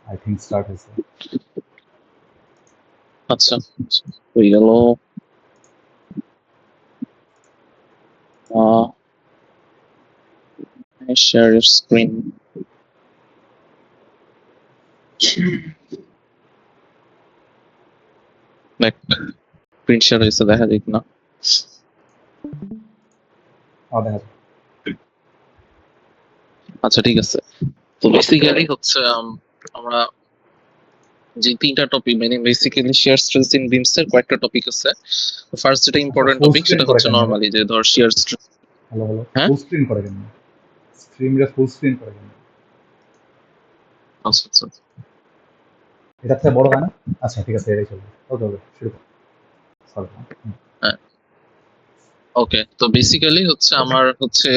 I think start হয়েছে। আচ্ছা হয়ে গেল। Share your screen. দেখ স্ক্রিন শেয়ার হয়েছে, দেখা যাক না। দেখা যাক। আচ্ছা ঠিক আছে। তো বেসিক্যালি হচ্ছে আমরা যে তিনটা টপিক, মানে basically share stress in beans এর কয়েকটা টপিক আছে। ফার্স্ট যেটা ইম্পর্টেন্ট ফুল টপিক স্ক্রিন সেটা করে হচ্ছে কেন? নরমালি যে ধর শেয়ার স্ট্রেস। হ্যালো হ্যালো, হ্যাঁ ফুল স্ক্রিন করে কেন? স্ক্রিনটা ফুল স্ক্রিন করে কেন? আচ্ছা আচ্ছা এটার থেকে বড় হয় না? আচ্ছা ঠিক আছে, এটাই চলবে। ওকে ওকে, শুরু কর। সরি। হ্যাঁ ওকে। তো বেসিক্যালি হচ্ছে আমার হচ্ছে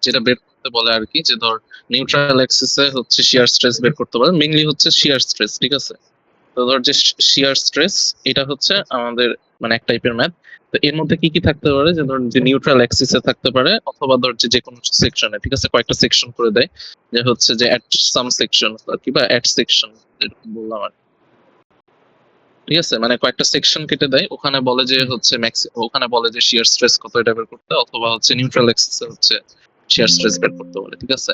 যেটা বের করতে বলে আর কি, যে ধর নিউট্রাল অ্যাক্সিসে হচ্ছে শিয়ার স্ট্রেস বের করতে বলে, মেইনলি হচ্ছে শিয়ার স্ট্রেস, ঠিক আছে। তো ধর যে শিয়ার স্ট্রেস এটা হচ্ছে আমাদের মানে এক টাইপের ম্যাথ। তো এর মধ্যে কি কি থাকতে পারে, যে ধর যে নিউট্রাল অ্যাক্সিসে থাকতে পারে, অথবা ধর যে কোনো সেকশনে, ঠিক আছে, কয়েকটা সেকশন করে দেয়, যে হচ্ছে যে এট সাম সেকশন আর কি, বা এট সেকশন যেরকম বললাম আর কি। ঠিক আছে, মানে কয়েকটা সেকশন কেটে দেয়, ওখানে বলে যে হচ্ছে ওখানে বলে যে শিয়ার স্ট্রেস কত এটা বের করতে, অথবা হচ্ছে নিউট্রাল অ্যাক্সিসে হচ্ছে শিয়ার স্ট্রেস বের করতে বলে, ঠিক আছে।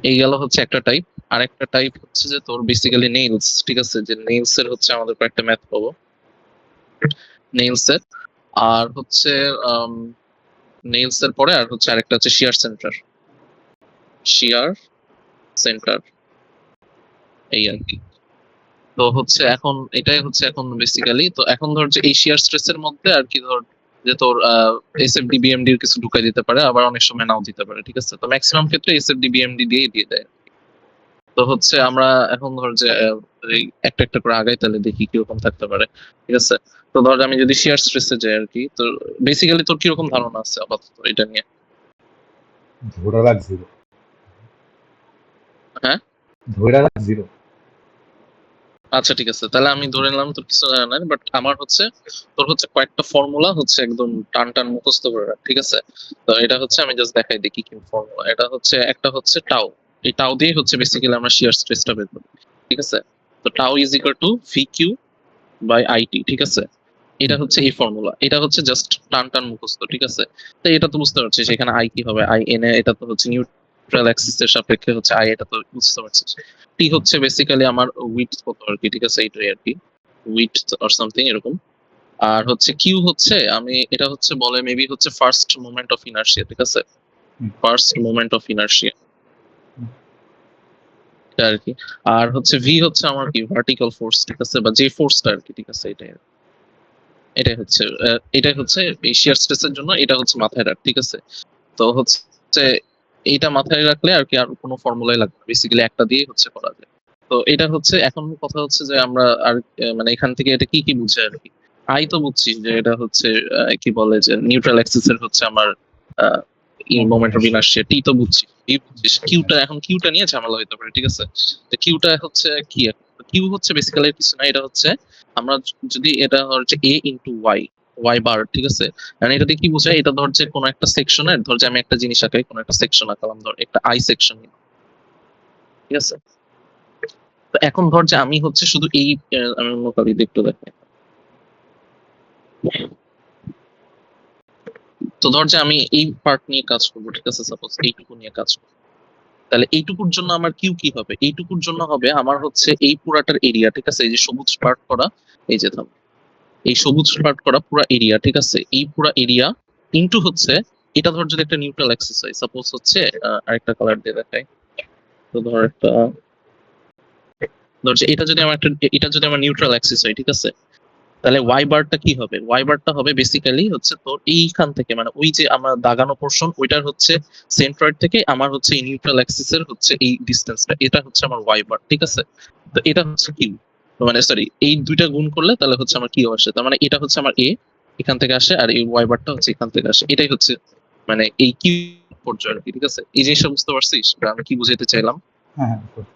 এই গেল হচ্ছে একটা টাইপ। আর একটা টাইপ হচ্ছে যে তোর বেসিক্যালি নেইলস, ঠিক আছে, যে নেইলস এর হচ্ছে আমাদের কয়েকটা ম্যাথ পাবো নেইলস এর। আর হচ্ছে নেইলস এর পরে আর হচ্ছে আরেকটা হচ্ছে শিয়ার সেন্টার, শিয়ার সেন্টার, এই আর কি। তো হচ্ছে এখন এটাই হচ্ছে এখন বেসিক্যালি, তো এখন ধর যে এই শিয়ার স্ট্রেস এর মধ্যে আর কি ধর যে তোর এসএফডি বিএমডি এর কিছু ঢুকাই দিতে পারে, আবার অনেক সময় নাও দিতে পারে, ঠিক আছে। তো ম্যাক্সিমাম ক্ষেত্রে এসএফডি বিএমডি দিয়ে দেয়। তো হচ্ছে আমরা এখন ধর যে এই একটা একটা করে আগাই, তাহলে দেখি কিরকম থাকতে পারে, ঠিক আছে। তো ধর আমি যদি শেয়ার স্ট্রেসে যাই আর কি, তো বেসিক্যালি তোর কিরকম ধারণা আছে আপাতত এটা নিয়ে? ধরে রাখ জিরো। হ্যাঁ ধরে রাখ জিরো। আচ্ছা ঠিক আছে, তাহলে আমি ধরে নিলাম তোর কিছু জানা নাই, বাট আমার হচ্ছে তোর হচ্ছে কয়েকটা ফর্মুলা হচ্ছে একদম টান টান মুখস্থ করে রাখ, ঠিক আছে। তো এটা হচ্ছে আমি জাস্ট দেখাই দেখি কি ফর্মুলা। এটা হচ্ছে একটা হচ্ছে টাউ। এই টাউ দিয়ে হচ্ছে বেসিক্যালি আমরা শিয়ার স্ট্রেসটা বের করি, ঠিক আছে। তো tau is equal to V Q by I T, ঠিক আছে। এটা হচ্ছে এই ফর্মুলা, এটা হচ্ছে জাস্ট টান টান মুখস্থ, ঠিক আছে। তো এটা তো বুঝতে পারছিস এখানে আই কি হবে, আই এন এ, এটা তো হচ্ছে নিউট্রাল অ্যাক্সিস এর সাপেক্ষে হচ্ছে আই, এটা তো বুঝতে পারছিস। টি হচ্ছে বেসিক্যালি আমার উইডথ কত আর কি, ঠিক আছে, এইটাই আর কি, উইডথ অর সামথিং এরকম। আর হচ্ছে কিউ হচ্ছে আমি এটা হচ্ছে বলে মেবি হচ্ছে ফার্স্ট মোমেন্ট অফ ইনার্শিয়া, ঠিক আছে, ফার্স্ট মোমেন্ট অফ ইনার্শিয়া এটা আর কি। আর হচ্ছে ভি হচ্ছে আমার কি ভার্টিক্যাল ফোর্স, ঠিক আছে, বা যে ফোর্সটা আর কি, ঠিক আছে, এটাই এটাই হচ্ছে এই শিয়ার স্ট্রেসের জন্য এটা হচ্ছে মাথায় রাখ, ঠিক আছে। তো হচ্ছে এইটা মাথায় রাখলে আর কি আর কোনো ফর্মুলাই লাগবে, বেসিক্যালি একটা দিয়ে হচ্ছে করা যায়। তো এটা হচ্ছে এখন কথা হচ্ছে যে আমরা আর মানে এখান থেকে এটা কি কি বুঝে আর কি। আই তো বুঝছি যে এটা হচ্ছে কি বলে যে নিউট্রাল অ্যাক্সিস এর হচ্ছে আমার মোমেন্ট অফ ইনার্শিয়া, টি তো বুঝছি, ই বুঝছিস। কিউটা এখন কিউটা নিয়ে ঝামেলা হইতে পারে, ঠিক আছে। তো কিউটা হচ্ছে কি, কিউ হচ্ছে বেসিক্যালি কিছু না, এটা হচ্ছে আমরা যদি এটা হচ্ছে এ ইন্টু ওয়াই, ওয়াই বার, ঠিক আছে। মানে এটা দিয়ে কি বোঝায়, এটা ধর যে কোনো একটা সেকশনের, ধর যে আমি একটা জিনিস আঁকাই, কোনো একটা সেকশন আঁকালাম, ধর একটা আই সেকশন, ঠিক আছে। তো এখন ধর যে আমি হচ্ছে শুধু এই আমি অন্য কালি একটু দেখাই। তো ধর যে আমি এই পার্ট নিয়ে কাজ করবো, ঠিক আছে, সাপোজ এইটুকু নিয়ে কাজ করবো, তাহলে এইটুকুর জন্য আমার কিউ কি হবে, এইটুকুর জন্য হবে আমার হচ্ছে এই পুরাটার এরিয়া, ঠিক আছে, এই যে সবুজ পার্ট করা, এই যে থাম, এই সবুজ পার্ট করা পুরো এরিয়া, ঠিক আছে, এই পুরো এরিয়া ইনটু হচ্ছে এটা ধর যদি একটা নিউট্রাল অ্যাক্সিস হয়, সাপোজ হচ্ছে আরেকটা কালার দিয়ে দেখাই। তো ধর একটা ধর যে এটা যদি আমার একটা, এটা যদি আমার নিউট্রাল অ্যাক্সিস হয়, ঠিক আছে, তাহলে ওয়াই বারটা কি হবে, ওয়াই বারটা হবে বেসিক্যালি হচ্ছে তোর এইখান থেকে, মানে ওই যে আমার দাগানো পোর্শন ওইটার হচ্ছে সেন্ট্রয়েড থেকে আমার হচ্ছে এই নিউট্রাল অ্যাক্সিস এর হচ্ছে এই ডিসটেন্সটা, এটা হচ্ছে আমার ওয়াই বার, ঠিক আছে। তো এটা হচ্ছে কিউ, মানে সরি এই দুইটা গুণ করলে তাহলে হচ্ছে আমার কিউ আসে, তার মানে এটা হচ্ছে আমার এ এখান থেকে আসে, আর এই ওয়াই বারটা হচ্ছে এখান থেকে আসে, এটাই হচ্ছে মানে এই কিউ পর্যায়ে আর কি, ঠিক আছে। এই জিনিসটা বুঝতে পারছিস আমি কি বুঝাইতে চাইলাম? হ্যাঁ হ্যাঁ।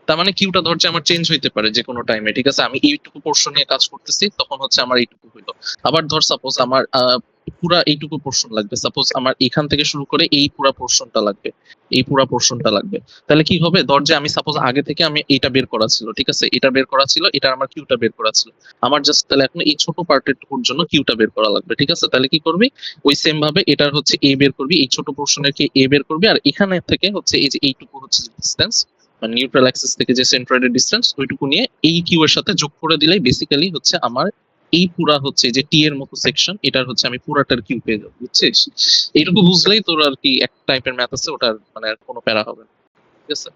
তার মানে কিউটা ধরছে আমার চেঞ্জ হইতে পারে যে কোনো টাইমে, ঠিক আছে। আমি এইটুকু পোর্শন নিয়ে কাজ করতেছি, তখন হচ্ছে আমার এইটুকু হইলো। আবার ধর সাপোজ আমার পুরা এইটুকু পোর্শন লাগবে। সাপোজ আমার এখান থেকে শুরু করে এই পুরা পোর্শনটা লাগবে, এই পুরা পোর্শনটা লাগবে। তাহলে কি হবে, ধর যে আমি সাপোজ আগে থেকে আমি এটা বের করা ছিল, ঠিক আছে, এটা বের করা ছিল, এটা আমার কিউটা বের করা ছিল, আমার জাস্ট তাহলে এখন এই ছোট পার্টের টুকুর জন্য কিউটা বের করা লাগবে, ঠিক আছে। তাহলে কি করবি, ওই সেম ভাবে এটার হচ্ছে এ বের করবি, এই ছোট পোর্শনের কি এ বের করবি, আর এখানে থেকে হচ্ছে এই যে এইটুকু হচ্ছে ডিসটেন্স, মানে নিউট্রাল অ্যাক্সিস থেকে যে সেন্ট্রয়েডের ডিসটেন্স, ওইটুকু নিয়ে এই কিউ এর সাথে যোগ করে দিলেই বেসিক্যালি হচ্ছে আমার এই পুরা হচ্ছে যে টি এর মতো সেকশন, এটার হচ্ছে আমি পুরাটার কিউ পেয়ে যাবো, বুঝছিস? এইটুকু বুঝলেই তোর আর কি এক টাইপের ম্যাথ আছে, ওটার মানে আর কোনো প্যারা হবে না, ঠিক আছে?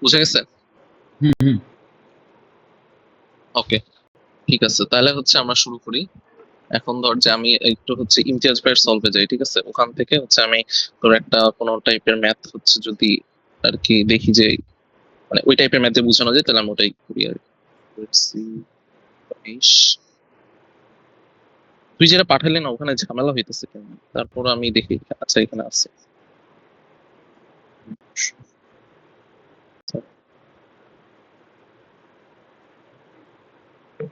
বুঝে গেছে? হুম হুম। ওকে, ঠিক আছে, তাহলে হচ্ছে আমরা শুরু করি। এখন ধর যে আমি একটু হচ্ছে ইমতিয়াজ ভাইয়ের সলভে যাই, ঠিক আছে, ওখান থেকে হচ্ছে আমি তোর একটা কোনো টাইপের ম্যাথ হচ্ছে যদি আর কি দেখি যে মানে ওই টাইপের ম্যাথে বোঝানো যায়, তাহলে আমি ওটাই করি আর কি। Let's see, 22 তুই যেটা পাঠালি না ওখানে ঝামেলা হইতেছে কেন? তারপর আমি দেখি, আচ্ছা এখানে আছে।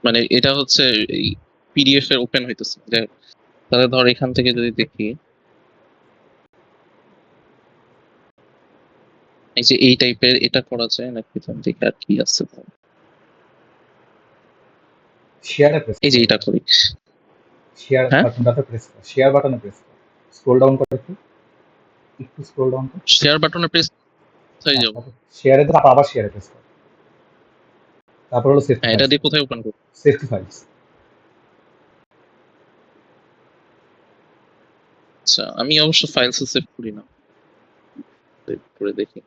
মানে এটা হচ্ছে এই পিডিএফ এর ওপেন হইতেছে যে, তাহলে ধর এখান থেকে যদি দেখি, এই যে এই টাইপের এটা করা যায় নাকি, এখান থেকে আর কি আছে, শেয়ারে প্রেস এই যে কর, এটা করি। শেয়ার হ্যাঁ, বাটনটাতে প্রেস কর, শেয়ার বাটনে প্রেস কর, স্ক্রল ডাউন কর একটু, একটু স্ক্রল ডাউন কর। শেয়ার বাটনে প্রেস হয়ে হ্যাঁ, যাবো। তারপর শেয়ারে তারপর আবার শেয়ারে প্রেস কর, তারপর হলো সেফটি হ্যাঁ, এটা ফাইলস, দিয়ে কোথায় ওপেন করবো? Safety files. আচ্ছা, আমি অবশ্য ফাইলস সেভ করি না, সেভ করে দেখি।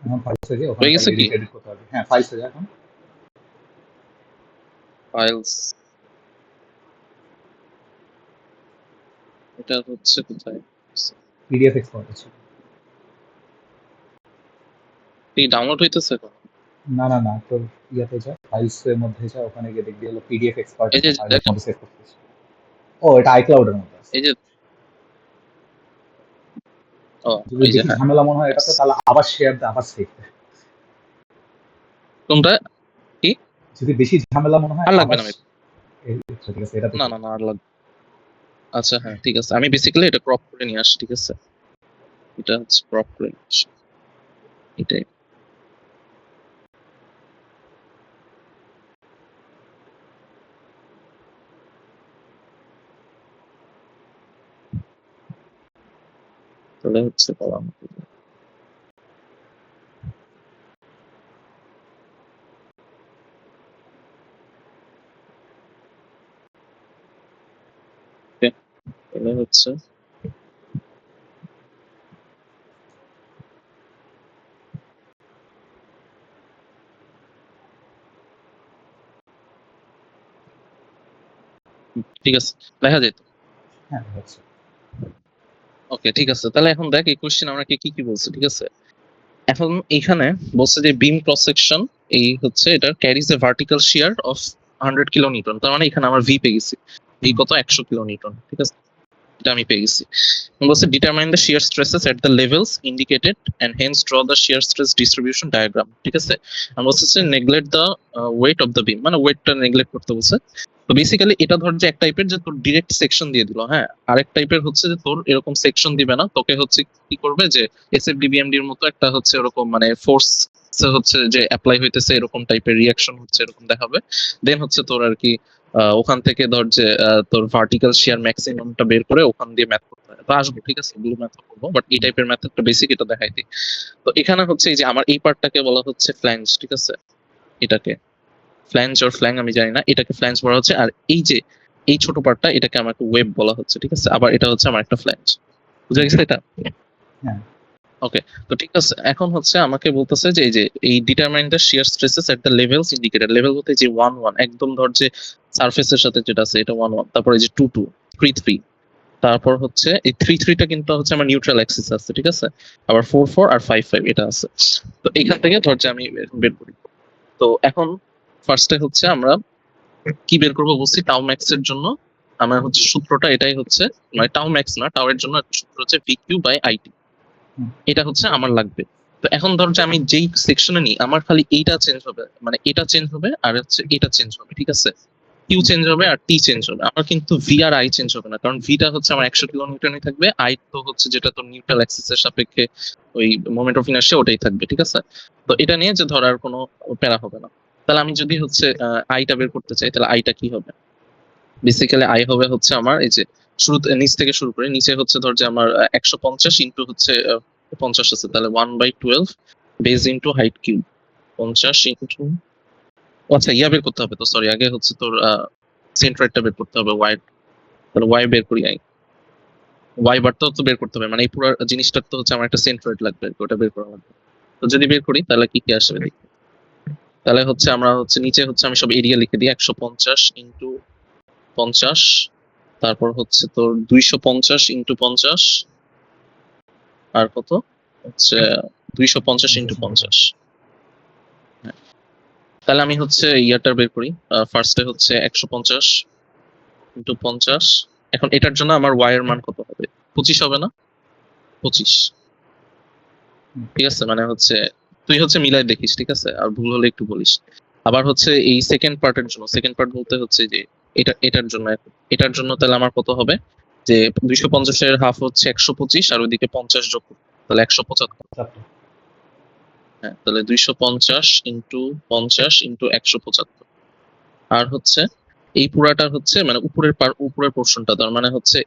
এখন ফাইলসে গিয়ে ওখানে হয়ে তাহলে গেছে কি এডিট এডিট করতে পারবি। হ্যাঁ, ফাইলসে যা এখন, ফাইলস, এটা হচ্ছে কোথায়? পিডিএফ এক্সপোর্ট আছে। এই ডাউনলোড হইতেছে এখন? না না না, তোর ইয়াতে যা, ফাইলসের মধ্যে যা, ওখানে গিয়ে দেখবি হলো পিডিএফ এক্সপার্ট এই যে একটা ফাইলের দেখেন, মধ্যে সেভ করতেছে। ও, এটা আইক্লাউডের মধ্যে আছে। এই যে, ও, যদি এই যে, বেশি হ্যাঁ, ঝামেলা মনে হয় yes. এটাতে, তাহলে আবার শেয়ার দে, আবার সেভ দে। কোনটা কি? যদি বেশি ঝামেলা মনে হয় আর লাগবে আবার না maybe। আচ্ছা, ঠিক আছে, এটাতে না সেভ না দে। না, আর লাগবে। আচ্ছা হ্যাঁ, ঠিক আছে, আমি বেসিক্যালি এটা ক্রপ করে নিয়ে আসি, ঠিক আছে, এটা হচ্ছে ক্রপ করে নিয়ে আসি, এটাই। তাহলে হচ্ছে বলা, তাহলে হচ্ছে ঠিক আছে, দেখা যেত। হ্যাঁ, হচ্ছে। ওকে, ঠিক আছে, তাহলে এখন দেখ এই কোশ্চেন আমরা কি কি বলছি, ঠিক আছে। এখন এইখানে বলছে যে বিম ক্রস সেকশন এই হচ্ছে এটা caries A vertical shear of 100 kilo Newton, তার মানে এখানে আমরা ভি পেয়ে গেছি, ভি কত, 100 কিলো নিউটন, ঠিক আছে, এটা আমি পেয়ে গেছি। বলছে determine the shear stresses at the levels indicated and hence draw the shear stress distribution diagram, ঠিক আছে। আর বলছে neglect the weight of the beam, মানে ওয়েটটা নেগলেক্ট করতে বলছে। তো বেসিক্যালি এটা ধর যে এক টাইপের যে তোর ডিরেক্ট সেকশন দিয়ে দিল, হ্যাঁ, আরেক টাইপের হচ্ছে যে তোর এরকম সেকশন দিবে না, তোকে হচ্ছে কি করবে যে এসএফডিবিএমডি এর মতো একটা হচ্ছে এরকম মানে ফোর্স হচ্ছে যে অ্যাপ্লাই হইতেছে, এরকম টাইপের রিয়াকশন হচ্ছে এরকম দেখাবে। দেন হচ্ছে তোর আর কি ওখান থেকে ধর যে তোর ভার্টিক্যাল শিয়ার ম্যাক্সিমামটা বের করে ওখান দিয়ে ম্যাথ করতে হয়, তো আসবো, ঠিক আছে, এগুলো ম্যাথ করবো, বাট এই টাইপের ম্যাথ একটা বেসিক এটা দেখাই দিই। তো এখানে হচ্ছে এই যে আমার এই পার্টটাকে বলা হচ্ছে ফ্ল্যাঞ্জ, ঠিক আছে, এটাকে ফ্ল্যাঞ্জ অর ফ্ল্যাং আমি জানি না, এটাকে ফ্ল্যাঞ্জ বলা হচ্ছে, আর এই যে এই ছোট পার্টটা এটাকে আমাকে ওয়েব বলা হচ্ছে, ঠিক আছে, আবার এটা হচ্ছে আমার একটা ফ্ল্যাঞ্জ, বুঝা গেছে এটা? হ্যাঁ, ওকে, তো ঠিক আছে, এখন হচ্ছে আমাকে বলতেছে যে এই যে এই determine the shear stresses at the levels indicated, level বলতে যে 1 1 একদম ধর যে সারফেসের সাথে যেটা আছে এটা 1 1, তারপর এই যে 2 2 3 3, তারপর হচ্ছে এই 3 3টা কিন্তু হচ্ছে আমার নিউট্রাল অ্যাক্সিস আছে, ঠিক আছে, আবার 4 4 আর 5 5 এটা আছে। তো এখান থেকে ধর যে আমি বের করি। তো এখন ফার্স্টে হচ্ছে আমরা কি বের করবো বলছি, টাউ ম্যাক্স এর জন্য আমার হচ্ছে সূত্রটা এটাই হচ্ছে, মানে টাউ ম্যাক্স না, টাউ এর জন্য একটা সূত্র হচ্ছে ভিকিউ বাই আইটি, হুম, এটা হচ্ছে আমার লাগবে। তো এখন ধর যে আমি যেই সেকশনে নিই আমার খালি এইটা চেঞ্জ হবে, মানে এটা চেঞ্জ হবে আর হচ্ছে এটা চেঞ্জ হবে, ঠিক আছে। কিউ চেঞ্জ হবে আর টি চেঞ্জ হবে। আমার কিন্তু ভি আর আই চেঞ্জ হবে না, কারণ ভিটা হচ্ছে আমার 100 কিলো নিউটনই থাকবে, আই তো হচ্ছে যেটা তোর নিউট্রাল অ্যাক্সিসের সাপেক্ষে ওই মোমেন্ট অফ ইনার্শিয়া ওটাই থাকবে, ঠিক আছে। তো এটা নিয়ে যে ধরার কোনো প্যারা হবে না। তাহলে আমি যদি হচ্ছে আইটা বের করতে চাই, তাহলে আইটা কি হবে? বেসিক্যালি আই হবে হচ্ছে আমার এই যে শুরুতে নিচ থেকে শুরু করে, নিচে হচ্ছে ধর যে আমার 150 ইন্টু হচ্ছে 50 আছে, তাহলে 1/12 base into height cube 50 into, আচ্ছা ইয়া বের করতে হবে তো, সরি আগে হচ্ছে তোর সেন্ট্রয়েডটা বের করতে হবে, ওয়াই। তাহলে ওয়াই বের করি, আই ওয়াই বারটাও তো বের করতে হবে, মানে এই পুরো জিনিসটার তো হচ্ছে আমার একটা সেন্ট্রয়েড লাগবে, ওটা বের করা লাগবে। তো যদি বের করি তাহলে কি কি আসবে দেখি। তাহলে হচ্ছে আমরা হচ্ছে নিচে হচ্ছে আমি সব এরিয়া লিখে দিই, 150 ইন্টু 50, তারপর হচ্ছে তোর 250 ইন্টু 50, আর কত হচ্ছে 250 ইন্টু 50। তাহলে আমি হচ্ছে ইয়ারটা বের করি, ফার্স্টে হচ্ছে 150 ইন্টু 50। এখন এটার জন্য আমার ওয়াই এর মান কত হবে? 25 হবে না? 25, ঠিক আছে। মানে হচ্ছে তুই হচ্ছে মিলাই দেখিস, ঠিক আছে, আর ভুল হলে একটু বলিস। আবার হচ্ছে এই সেকেন্ড পার্টের জন্য, সেকেন্ড পার্ট বলতে হচ্ছে যে এটার জন্য তাহলে আমার কত হবে, যে 250-এর হাফ হচ্ছে 125, আর ওইদিকে 50 যোগ করতে, তাহলে 175। 4টা। হ্যাঁ, তাহলে 250 ইন্টু 50 ইন্টু 175। আর হচ্ছে এই পুরাটা হচ্ছে মানে উপরের পোর্শনটা, তার মানে হচ্ছে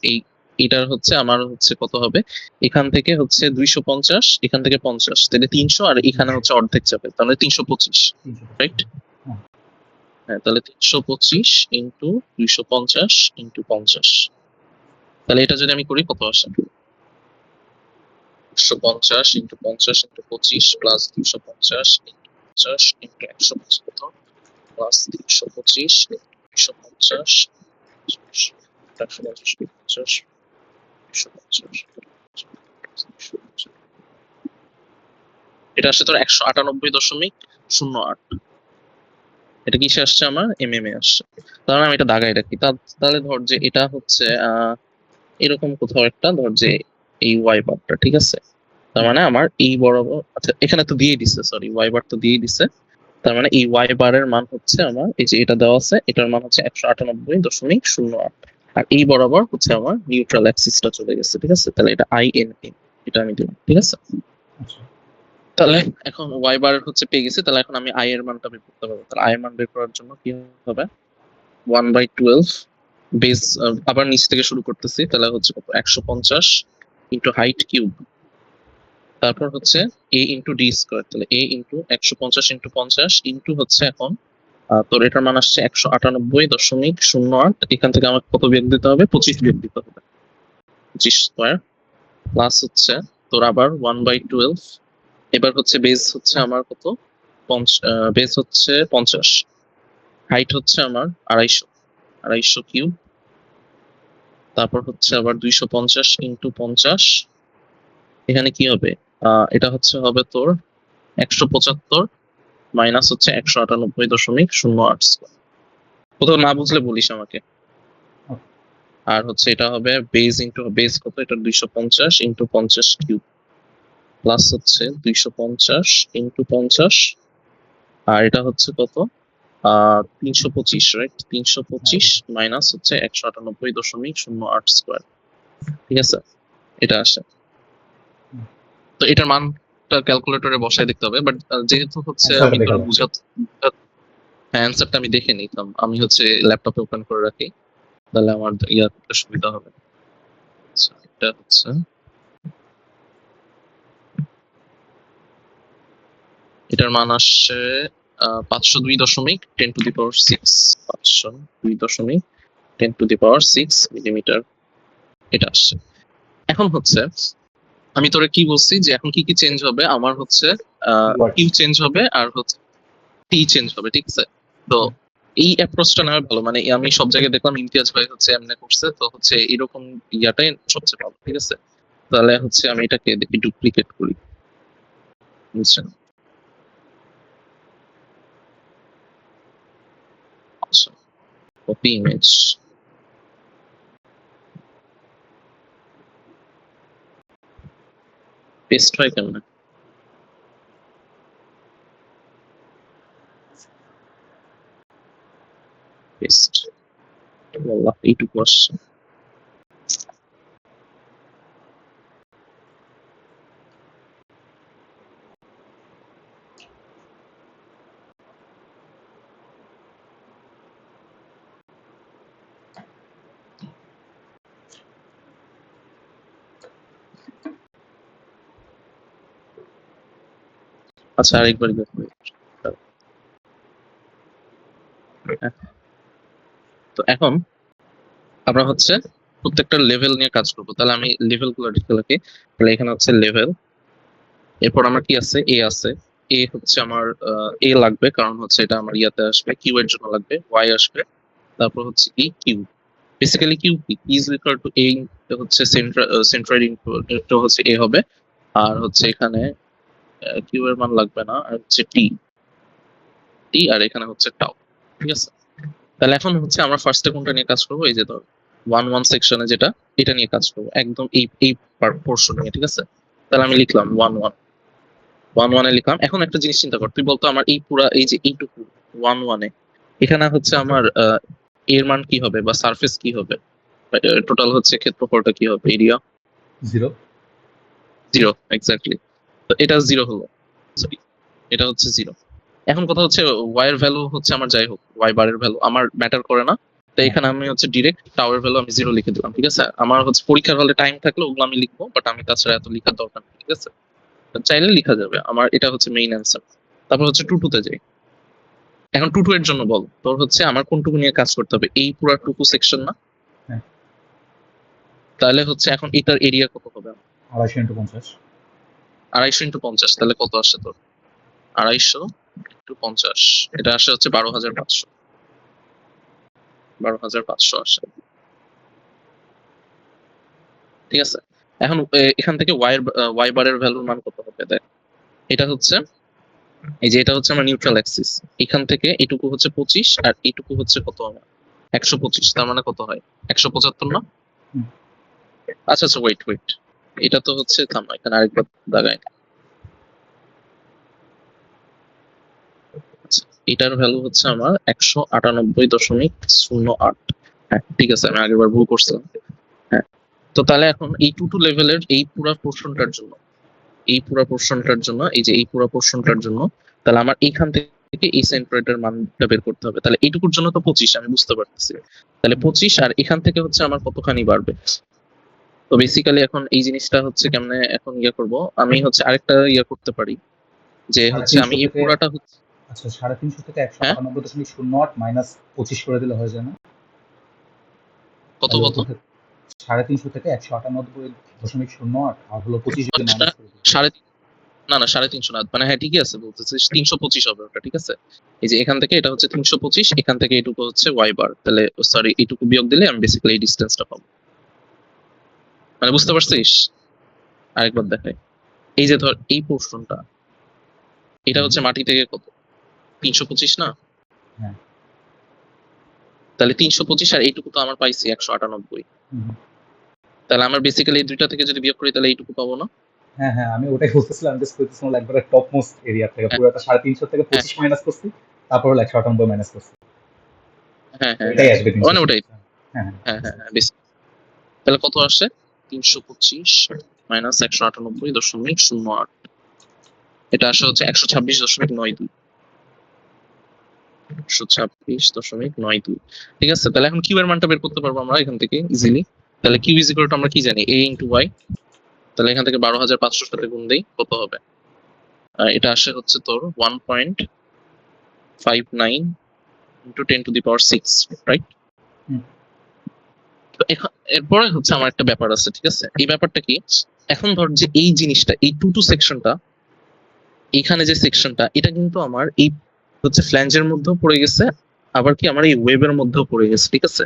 এটার হচ্ছে আমার হচ্ছে কত হবে, এখান থেকে হচ্ছে 250, এখান থেকে 50, তাহলে 300, আর এখানে হচ্ছে অর্ধেক চাপে, তাহলে 325, 300। রাইট? হ্যাঁ। হ্যাঁ, তাহলে 325 ইন্টু 250 ইন্টু 50, তাহলে এটা যদি আমি করি কত আসে? 250 into 50 into 25 plus 250 into 50 into 150 কত, প্লাস 325 250 150 50 250। এটা আসছে তোর 198.08। এটা কিসে আসছে? আমার এম এ আসছে। তাহলে আমি এটা দাগাই রাখি। তাহলে ধর যে এটা হচ্ছে এরকম কোথাও একটা, ধর যে এই ওয়াই বারটা, ঠিক আছে। তার মানে আমার এই বরাবর, আচ্ছা এখানে তো দিয়েই দিছে, সরি ওয়াই বার তো দিয়েই দিছে। তার মানে এই ওয়াই বারের মান হচ্ছে আমার এই যে এটা দেওয়া আছে, এটার মান হচ্ছে 198.08, আর এই বরাবর হচ্ছে আমার নিউট্রাল অ্যাক্সিসটা চলে গেছে, ঠিক আছে। তাহলে এটা আই এন এ, এটা আমি দিলাম, ঠিক আছে। আচ্ছা। তাহলে এখন ওয়াই বার হচ্ছে পেয়ে গেছি, তাহলে এখন আমি আই এর মানটা বের করতে পারবো। তাহলে আই এর মান বের করার জন্য কি হবে, 1/12 বেস, আবার নিচ থেকে শুরু করতেছি, তাহলে হচ্ছে কত, 150 ইন্টু হাইট কিউব, তারপর হচ্ছে এ ইন্টু ডি স্কোয়ার, তাহলে এ ইন্টু 150 ইন্টু 50 ইন্টু হচ্ছে এখন তোর এটার মান আসছে 198.08, এখান থেকে আমাকে কত বিয়োগ দিতে হবে, 25 বিয়োগ দিতে হবে, 25 স্কোয়ার, প্লাস হচ্ছে তোর আবার 1/12, এবার হচ্ছে বেস হচ্ছে আমার কত, বেস হচ্ছে 50, হাইট হচ্ছে আমার 250, 250 কিউব, তারপর হচ্ছে আবার 250 ইন্টু 50, এখানে কি হবে, এটা হচ্ছে হবে তোর 175 মাইনাস হচ্ছে 198.08 স্কোয়ার। কোথাও না বুঝলে বলিস আমাকে। Okay. আর হচ্ছে এটা হবে বেস ইন্টু বেস কত, এটা 250 ইন্টু 50 কিউব, প্লাস হচ্ছে 250 ইন্টু 50, আর এটা হচ্ছে কত, 325, রাইট, 325 মাইনাস হচ্ছে 198.08 স্কোয়ার, ঠিক আছে, এটা আসে। তো এটার মানটা ক্যালকুলেটরে বসায় দেখতে হবে, বাট যেহেতু হচ্ছে অ্যান্সারটা আমি দেখা তোর যাচ্ছে। হ্যাঁ অ্যান্সারটা আমি দেখে নিতাম, আমি হচ্ছে ল্যাপটপে ওপেন করে রাখি, তাহলে আমার ইয়া করতে সুবিধা হবে। আচ্ছা, এটা হচ্ছে এটার মান আসছে 502.10⁶, 502.10⁶ মিলিমিটার, এটা আসছে। এখন হচ্ছে আমি তোরে কি বলছি যে এখন কি কি চেঞ্জ হবে, আমার হচ্ছে What? কিউ চেঞ্জ হবে আর হচ্ছে টি চেঞ্জ হবে, ঠিক আছে। তো এই অ্যাপ্রোচটা নেওয়া ভালো, মানে আমি সব জায়গায় দেখলাম ইমতিয়াজ ভাই হচ্ছে এমনি করছে, তো হচ্ছে এরকম ইয়াটাই সবচেয়ে ভালো, ঠিক আছে। তাহলে হচ্ছে আমি এটাকে দেখি ডুপ্লিকেট করি, বুঝছেন। আচ্ছা, কপি ইমেজ, পেস্ট হয় কেমন? পেস্ট, আল্লাহ এইটুকু আসছে। আচ্ছা আরেকবার দেখো। তো এখন আমরা হচ্ছে প্রত্যেকটা লেভেল নিয়ে কাজ করবো। তাহলে আমি লেভেল গুলো লিখে রাখি। তাহলে এখানে হচ্ছে লেভেল, এরপর আমার কি আছে, এ আছে। এ হচ্ছে আমার এ লাগবে, কারণ হচ্ছে এটা আমার ইয়াতে আসবে, কিউ এর জন্য লাগবে, ওয়াই আসবে, তারপর হচ্ছে কি কিউ। বেসিক্যালি কিউ কি ইজ ইকুয়াল টু এ হচ্ছে সেন্ট্রয়েড ইনপুট হচ্ছে এ হবে, আর হচ্ছে এখানে কিউ এর মান লাগবে না, আর হচ্ছে টি টি, আর এখানে হচ্ছে টাও। ঠিক আছে, তাহলে এখন হচ্ছে আমরা ফার্স্টে কোনটা নিয়ে কাজ করবো, এই যে ধর 1-1 সেকশনে যেটা, এটা নিয়ে কাজ করবো একদম এই এই পোর্শন নিয়ে। ঠিক আছে, তাহলে আমি লিখলাম 1-1 লিখলাম। এখন একটা জিনিস চিন্তা কর, তুই বলতো আমার এই পুরা এই যে এইটুকু 1-1 এখানে হচ্ছে আমার এর মান কি হবে বা সারফেস কি হবে, টোটাল হচ্ছে ক্ষেত্রফলটা কি হবে, এরিয়া 0। 0 এক্স্যাক্টলি। তো এটা 0 হলো, সরি এটা হচ্ছে 0। এখন কথা হচ্ছে ওয়াই এর ভ্যালু হচ্ছে আমার যাই হোক, ওয়াই বারের ভ্যালু আমার ম্যাটার করে না। তো এখানে আমি হচ্ছে ডিরেক্ট টাওয়ার ভ্যালু আমি 0 লিখে দিলাম। ঠিক আছে, আমার হচ্ছে পরীক্ষার হলে টাইম থাকলে ওগুলো আমি লিখবো, বাট আমি তাছাড়া এত লিখার দরকার নেই। ঠিক আছে, চাইলে লিখা যাবে, আমার এটা হচ্ছে মেইন অ্যান্সার। তারপর হচ্ছে টুটুতে যাই। এখন টুটু এর জন্য বল, তোর হচ্ছে আমার কোনটুকু নিয়ে কাজ করতে হবে, এই পুরো টুকু সেকশন না? হ্যাঁ। তাহলে হচ্ছে এখন এটার এরিয়া কত হবে? 250 × 50। 250 × 50, তাহলে কত আসে তোর? 250 × 50, এটা আসে হচ্ছে 12,500। 12,500 আসে। ঠিক আছে, এখন এখান থেকে ওয়াই বারের ভ্যালুর মান কত হবে দেখ। এটা হচ্ছে এই যে এটা হচ্ছে আমার নিউট্রাল অ্যাক্সিস, এখান থেকে এটুকু হচ্ছে 25 আর এইটুকু হচ্ছে কত আমার 125, তার মানে কত হয় 175 না? হুম। আচ্ছা আচ্ছা, ওয়েট, এটা তো হচ্ছে, থাম এখানে আরেকবার দাগাই। আচ্ছা, এটার ভ্যালু হচ্ছে আমার 198.08। হ্যাঁ ঠিক আছে, আমি আগেরবার ভুল করছিলাম। হ্যাঁ, তো তাহলে এখন এই টু লেভেলের এই পুরা পোর্শনটার জন্য, এই পুরো পোর্শনটার জন্য, এই যে এই পুরো পোর্শনটার জন্য, তাহলে আমার এইখান থেকে এই সেন্ট্রয়েডের মানটা বের করতে হবে। তাহলে এইটুকুর জন্য তো 25 আমি বুঝতে পারতেছি, তাহলে 25 আর এখান থেকে হচ্ছে আমার কতখানি বাড়বে। তো বেসিক্যালি এখন এই জিনিসটা হচ্ছে কেমনে এখন ইয়ে করব, আমি হচ্ছে আরেকটা ইয়ে করতে পারি, যে হচ্ছে আমি 350 এই থেকে, পুরাটা আচ্ছা 350 থেকে হ্যাঁ 198.08 মাইনাস 25 করে দিলে হয়ে যায় না? কত তাহলে কত উপর থেকে 350 থেকে 198.08 আর হলো 25 যদি সেটা মাইনাস করে দিই। সাড়ে না না 350 না, মানে হ্যাঁ ঠিকই আছে বলতেছে 325 হবে ওটা। ঠিক আছে, এই যে এখান থেকে এটা হচ্ছে 325, এখান থেকে এইটুকু হচ্ছে ওয়াই বার, তাহলে সরি এইটুকু বিয়োগ দিলে আমি বেসিক্যালি এই ডিসটেন্সটা পাবো। মানে বুঝতে পারছিস? আরেকবার দেখাই, এই যে ধর এই পোর্শনটা, এটা হচ্ছে মাটি থেকে কত 325 না? হ্যাঁ। তাহলে 325 আর এইটুকু তো আমার পাইছি 198। হুম। তাহলে আমার বেসিক্যালি এই দুইটা থেকে যদি বিয়োগ করি তাহলে এইটুকু পাবো না? হ্যাঁ হ্যাঁ, আমি ওটাই বলতেছিলাম, জাস্ট করতেছিলাম একবারে টপ মোস্ট এরিয়া থেকে হ্যাঁ পুরোটা 350 থেকে হ্যাঁ 25 মাইনাস করছি, তারপর হলো 198 মাইনাস করছি। হ্যাঁ হ্যাঁ এটাই হ্যাঁ, আসবে মানে ওটাই। 325। হ্যাঁ হ্যাঁ, হ্যাঁ হ্যাঁ বুঝতে হ্যাঁ পারছি। বেশ। তাহলে কত আসে 325 মাইনাস 198.08, এটা আসে হচ্ছে 126.92। 126.92। ঠিক আছে, তাহলে এখন কিউ এর মানটা বের করতে পারবো আমরা এখান থেকে ইজিলি। তাহলে কিউ ইজ ইকুয়াল টু আমরা কি জানি, এ ইন্টু ওয়াই। তাহলে এখান থেকে 12,500 সাথে গুণ দেই, কত হবে? এটা আসে হচ্ছে তোর 1.59 ইন্টু 10⁶, রাইট? হুম। তো এরপরে হচ্ছে আমার একটা ব্যাপার আছে। ঠিক আছে, এই ব্যাপারটা কি, এখন ধর যে এই জিনিসটা এই টু সেকশনটা, এইখানে যে সেকশনটা, এটা কিন্তু আমার এই হচ্ছে ফ্ল্যাঞ্জের মধ্যেও পড়ে গেছে, আবার কি আমার এই ওয়েবের মধ্যেও পড়ে গেছে। ঠিক আছে,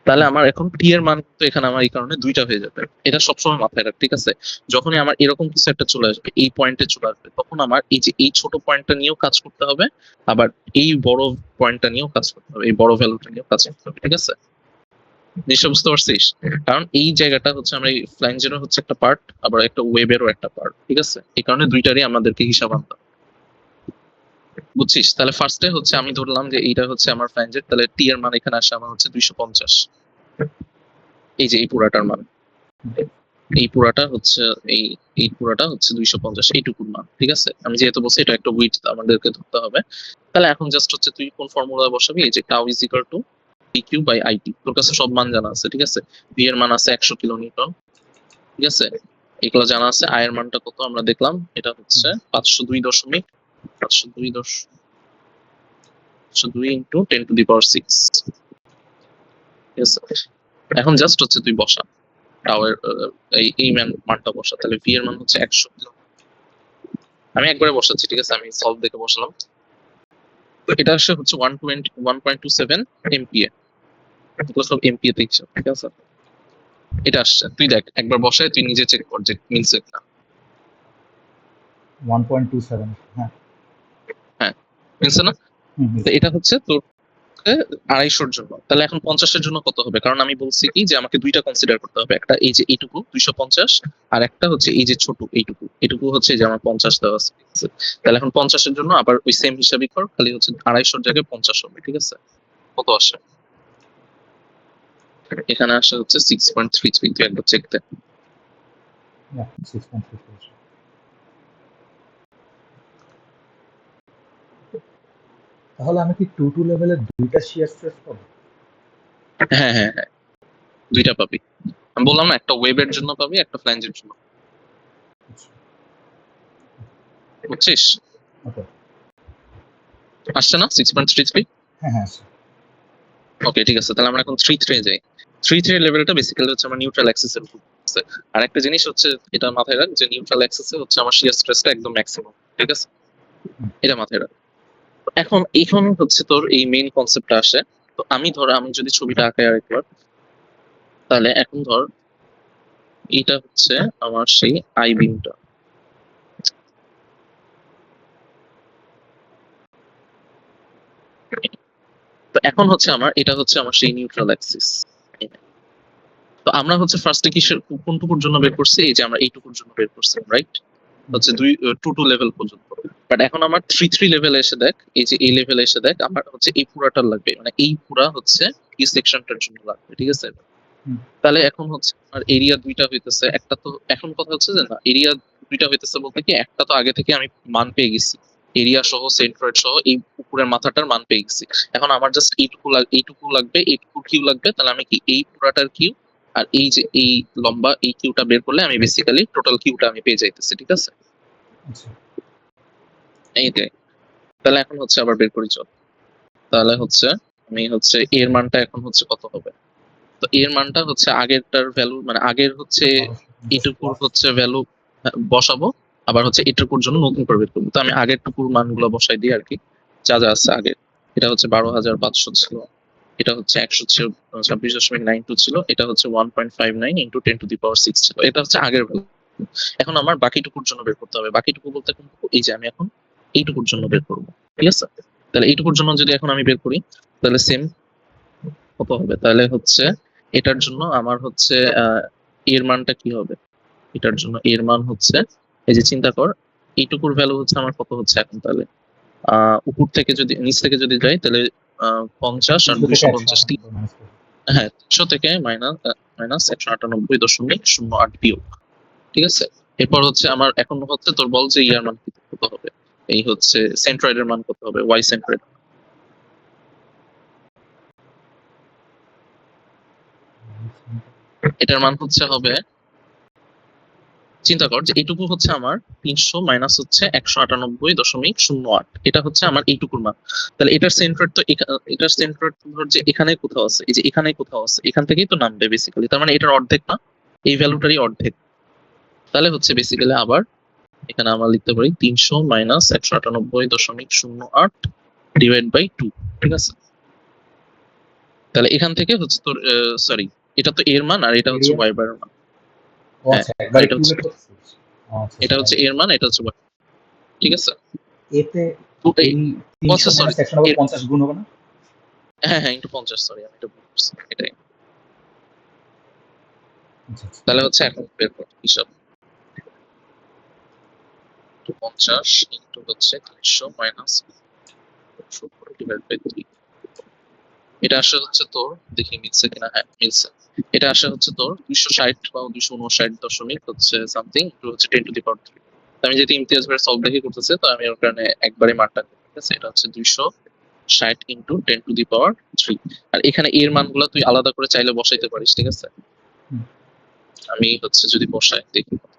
তাহলে আমার এখন টি এর মান কিন্তু এখানে আমার এই কারণে দুইটা হয়ে যাবে, এটা সবসময় মাথায় রাখ। ঠিক আছে, যখনই আমার এরকম কিছু একটা চলে আসবে, এই পয়েন্টে চলে আসবে, তখন আমার এই যে এই ছোট পয়েন্টটা নিয়েও কাজ করতে হবে, আবার এই বড় পয়েন্টটা নিয়েও কাজ করতে হবে, এই বড় ভ্যালুটা নিয়েও কাজ করতে হবে। ঠিক আছে, জিনিসটা বুঝতে পারছিস? কারণ এই জায়গাটা হচ্ছে আমরা এই ফ্ল্যাঞ্জেরও হচ্ছে একটা পার্ট, আবার একটা ওয়েবেরও একটা পার্ট। ঠিক আছে, এই কারণে দুইটারই আমাদেরকে হিসাব আনতে হবে। বুঝছিস? তাহলে ফার্স্টে হচ্ছে আমি ধরলাম যে এইটা হচ্ছে আমার ফ্ল্যাঞ্জের, তাহলে টি এর মান এখানে আসে আমার হচ্ছে 250। এই যে এই পুরাটার মান, এই পুরাটা হচ্ছে এই এই পুরাটা হচ্ছে 250, এইটুকুর মান, ঠিক আছে? আমি যেহেতু বলছি এটা একটা উইথ আমাদেরকে ধরতে হবে, তাহলে এখন জাস্ট হচ্ছে তুই কোন ফর্মুলা বসাবি, এই যে tau is equal to D Q by I T, তোর কাছে সব মান জানা আছে, ঠিক আছে? ভি এর মান আছে 100 কিলো নিউটন, ঠিক আছে? এগুলো জানা আছে। আই এর মানটা কত আমরা দেখলাম, এটা হচ্ছে 502 দশমিক 502 ইন্টু 10⁶, ঠিক আছে? এখন জাস্ট হচ্ছে তুই বসা টাও এর এই মানটা বসা, তাহলে ভি এর মান হচ্ছে 100 কিলো। আমি একবারে বসাচ্ছি, ঠিক আছে? আমি সলভ দেখে বসালাম। তো এটা আসে হচ্ছে 127 এমপিএ, এগুলো সব এমপিএ তে হিসাব, ঠিক আছে? এটা আসছে, তুই দেখ একবার বসায় তুই নিজে চেক কর যে মিলছে কিনা। 1.27, হ্যাঁ। হ্যাঁ, মিলছে না? তো মিলছে। এটা হচ্ছে তোর 250-র জন্য, তাহলে এখন 50-এর জন্য কত হবে? কারণ আমি বলছি কি যে আমাকে দুইটা কনসিডার করতে হবে, একটা এই যে এইটুকু 250, আর একটা হচ্ছে এই যে ছোট এইটুকু, এটুকু হচ্ছে যে আমার 50 দেওয়া আছে, ঠিক আছে? তাহলে এখন 50-এর জন্য আবার ওই সেম হিসাবই কর, খালি হচ্ছে 250-র জায়গায় 50 হবে, ঠিক আছে? কত আসে? এখানে আসে হচ্ছে 6.33, তুই একবার চেক দে। 6.3। তাহলে আমি কি 2 লেভেলের দুইটা শিয়ার স্ট্রেস পাবো? হ্যাঁ হ্যাঁ হ্যাঁ, দুইটা পাবি। আমি বললাম না, একটা ওয়েবের জন্য পাবি, একটা ফ্ল্যাঞ্জের জন্য, বুঝছিস? ওকে। আসছে না 6.33? হ্যাঁ হ্যাঁ, sir। ওকে, ঠিক আছে, তাহলে আমরা এখন 3-3 যাই। 3-3 লেভেলটা বেসিক্যালি হচ্ছে আমার নিউট্রাল অ্যাক্সিস এর উপর আছে। আর একটা জিনিস হচ্ছে এটা মাথায় রাখ যে নিউট্রাল অ্যাক্সিসে হচ্ছে আমার শিয়ার স্ট্রেসটা একদম ম্যাক্সিমাম, ঠিক আছে? এটা মাথায় রাখ। এখন এইখান হচ্ছে তোর এই মেইন কনসেপ্টটা আসে। তো আমি যদি ছবিটা আঁকাই আরেকবার, তাহলে এখন ধর এইটা হচ্ছে আমার সেই আই বিমটা। তো এখন হচ্ছে আমার এটা হচ্ছে আমার সেই নিউট্রাল অ্যাক্সিস। তো আমরা হচ্ছে ফার্স্টে কিসের কোনটুকুর জন্য বের করছি, এই যে আমরা এইটুকুর জন্য বের করছি, রাইট? হচ্ছে 2 লেভেল পর্যন্ত। বাট এখন আমার 3 লেভেলে এসে দেখ, এই যে এই লেভেলে এসে দেখ আমার হচ্ছে এই পুরাটার লাগবে, মানে এই পুরা হচ্ছে এই সেকশনটার জন্য লাগবে, ঠিক আছে? তাহলে এখন হচ্ছে আমার এরিয়া দুইটা হইতেছে, একটা তো এখন কথা হচ্ছে যে না এরিয়া দুইটা হইতেছে বলতে কি, একটা তো আগে থেকে আমি মান পেয়ে গেছি, এরিয়া সহ সেন্ট্রয়েড সহ এই উপরের মাথাটার মান পেয়ে গেছি। এখন আমার জাস্ট এইটুকু লাগবে, এইটুকু কিউ লাগবে, তাহলে আমি কি এই পুরাটার কিউ আর এই যে এই লম্বা এই কিউটা বের করলে আমি বেসিক্যালি টোটাল কিউটা আমি পেয়ে যাইতেছি, ঠিক আছে? আচ্ছা। এইটাই। তাহলে এখন হচ্ছে আবার বের করি চল। তাহলে হচ্ছে আমি হচ্ছে এর মানটা এখন হচ্ছে কত হবে? তো এর মানটা হচ্ছে আগেরটার ভ্যালু, মানে আগের হচ্ছে এটুকুর হচ্ছে ভ্যালু বসাবো, আবার হচ্ছে এটুকুর জন্য নতুন করে বের করবো। তো আমি আগের টুকুর মানগুলো বসাই দিই আর কি, যা যা আছে আগে। এটা হচ্ছে 12,500 ছিল, এটা হচ্ছে 126.92 ছিল, এটা হচ্ছে 1.59 ইন্টু 10⁶ ছিল, এটা হচ্ছে আগের ভ্যালু। এখন আমার বাকিটুকুর জন্য বের করতে হবে। বাকিটুকু বলতে কোনটুকু, এই যে আমি এখন এইটুকুর জন্য বের করবো, ঠিক আছে? তাহলে এইটুকুর জন্য যদি এখন আমি বের করি, তাহলে সেম কত হবে? তাহলে হচ্ছে এটার জন্য আমার হচ্ছে এর মানটা কি হবে? এটার জন্য এর মান হচ্ছে, এই যে চিন্তা কর, এইটুকুর ভ্যালু হচ্ছে আমার কত হচ্ছে এখন, তাহলে উপর থেকে যদি নিচ থেকে যদি যাই তাহলে 50 আর 200 থেকে 250, 198 মাইনাস করবো। হ্যাঁ 300 থেকে মাইনাস 198.08 বিয়োগ, ঠিক আছে? এরপর হচ্ছে আমার এখন হচ্ছে তোর বল যে ইয়ার মান কত হবে, এই হচ্ছে সেন্ট্রয়েডের মান কত হবে, ওয়াই সেন্ট্রয়েড। এটার মান হচ্ছে হবে, চিন্তা কর যে এইটুকু হচ্ছে আমার 300 মাইনাস হচ্ছে 198.08, এটা হচ্ছে আমার এইটুকুর মান। তাহলে এটার সেন্ট্রয়েড তো এটার সেন্ট্রয়েড ধর যে এখানে কোথাও আছে, এই যে এখানে কোথাও আছে, এখান থেকেই তো নামবে বেসিক্যালি, তার মানে এটার অর্ধেক না, এই ভ্যালুটারই অর্ধেক। তাহলে হচ্ছে বেসিক্যালি আবার এখানে আমরা লিখতে পারি 300 মাইনাস 198.08 ডিভাইড বাই 2, ঠিক আছে? তাহলে এখান থেকে হচ্ছে তোর সরি, এটা তো এর মান আর এটা হচ্ছে এরিয়া। ওয়াই বার মান। ও হ্যাঁ, আচ্ছা, আর একবারে এটা হচ্ছে কিউবেট করতেছিস? ও আচ্ছা, এটা হচ্ছে এর মান, এটা হচ্ছে y, ঠিক আছে? এতে তো এই এই 300 আচ্ছা সরি, মাইনাস 150 গুণ হবে না? হ্যাঁ হ্যাঁ ইন্টু 50, সরি আমি এটা ভুল করছি, এটাই। আচ্ছা আচ্ছা। তাহলে হচ্ছে এখন বের কর হিসাব, 50 ইন্টু হচ্ছে 300 মাইনাস ডিভাইড বাই 3, এটা আসে হচ্ছে তোর, দেখি মিলছে কিনা, হ্যাঁ মিলছে। এটা আসে হচ্ছে তোর 260 বা 259 দশমিক হচ্ছে সামথিং হচ্ছে 10 টু দি পাওয়ার 3। আমি যেহেতু ইমতিয়াজ ভাইয়ের সলভ দেখে করতেছে, তো আমি ওর কারণে একবারে মানটা, ঠিক আছে, এটা হচ্ছে 260 ইন্টু 10 টু দি পাওয়ার 3। আর এখানে এর মানগুলো তুই আলাদা করে চাইলে বসাইতে পারিস, ঠিক আছে। হুম। আমি হচ্ছে যদি বসাই দেখি কত।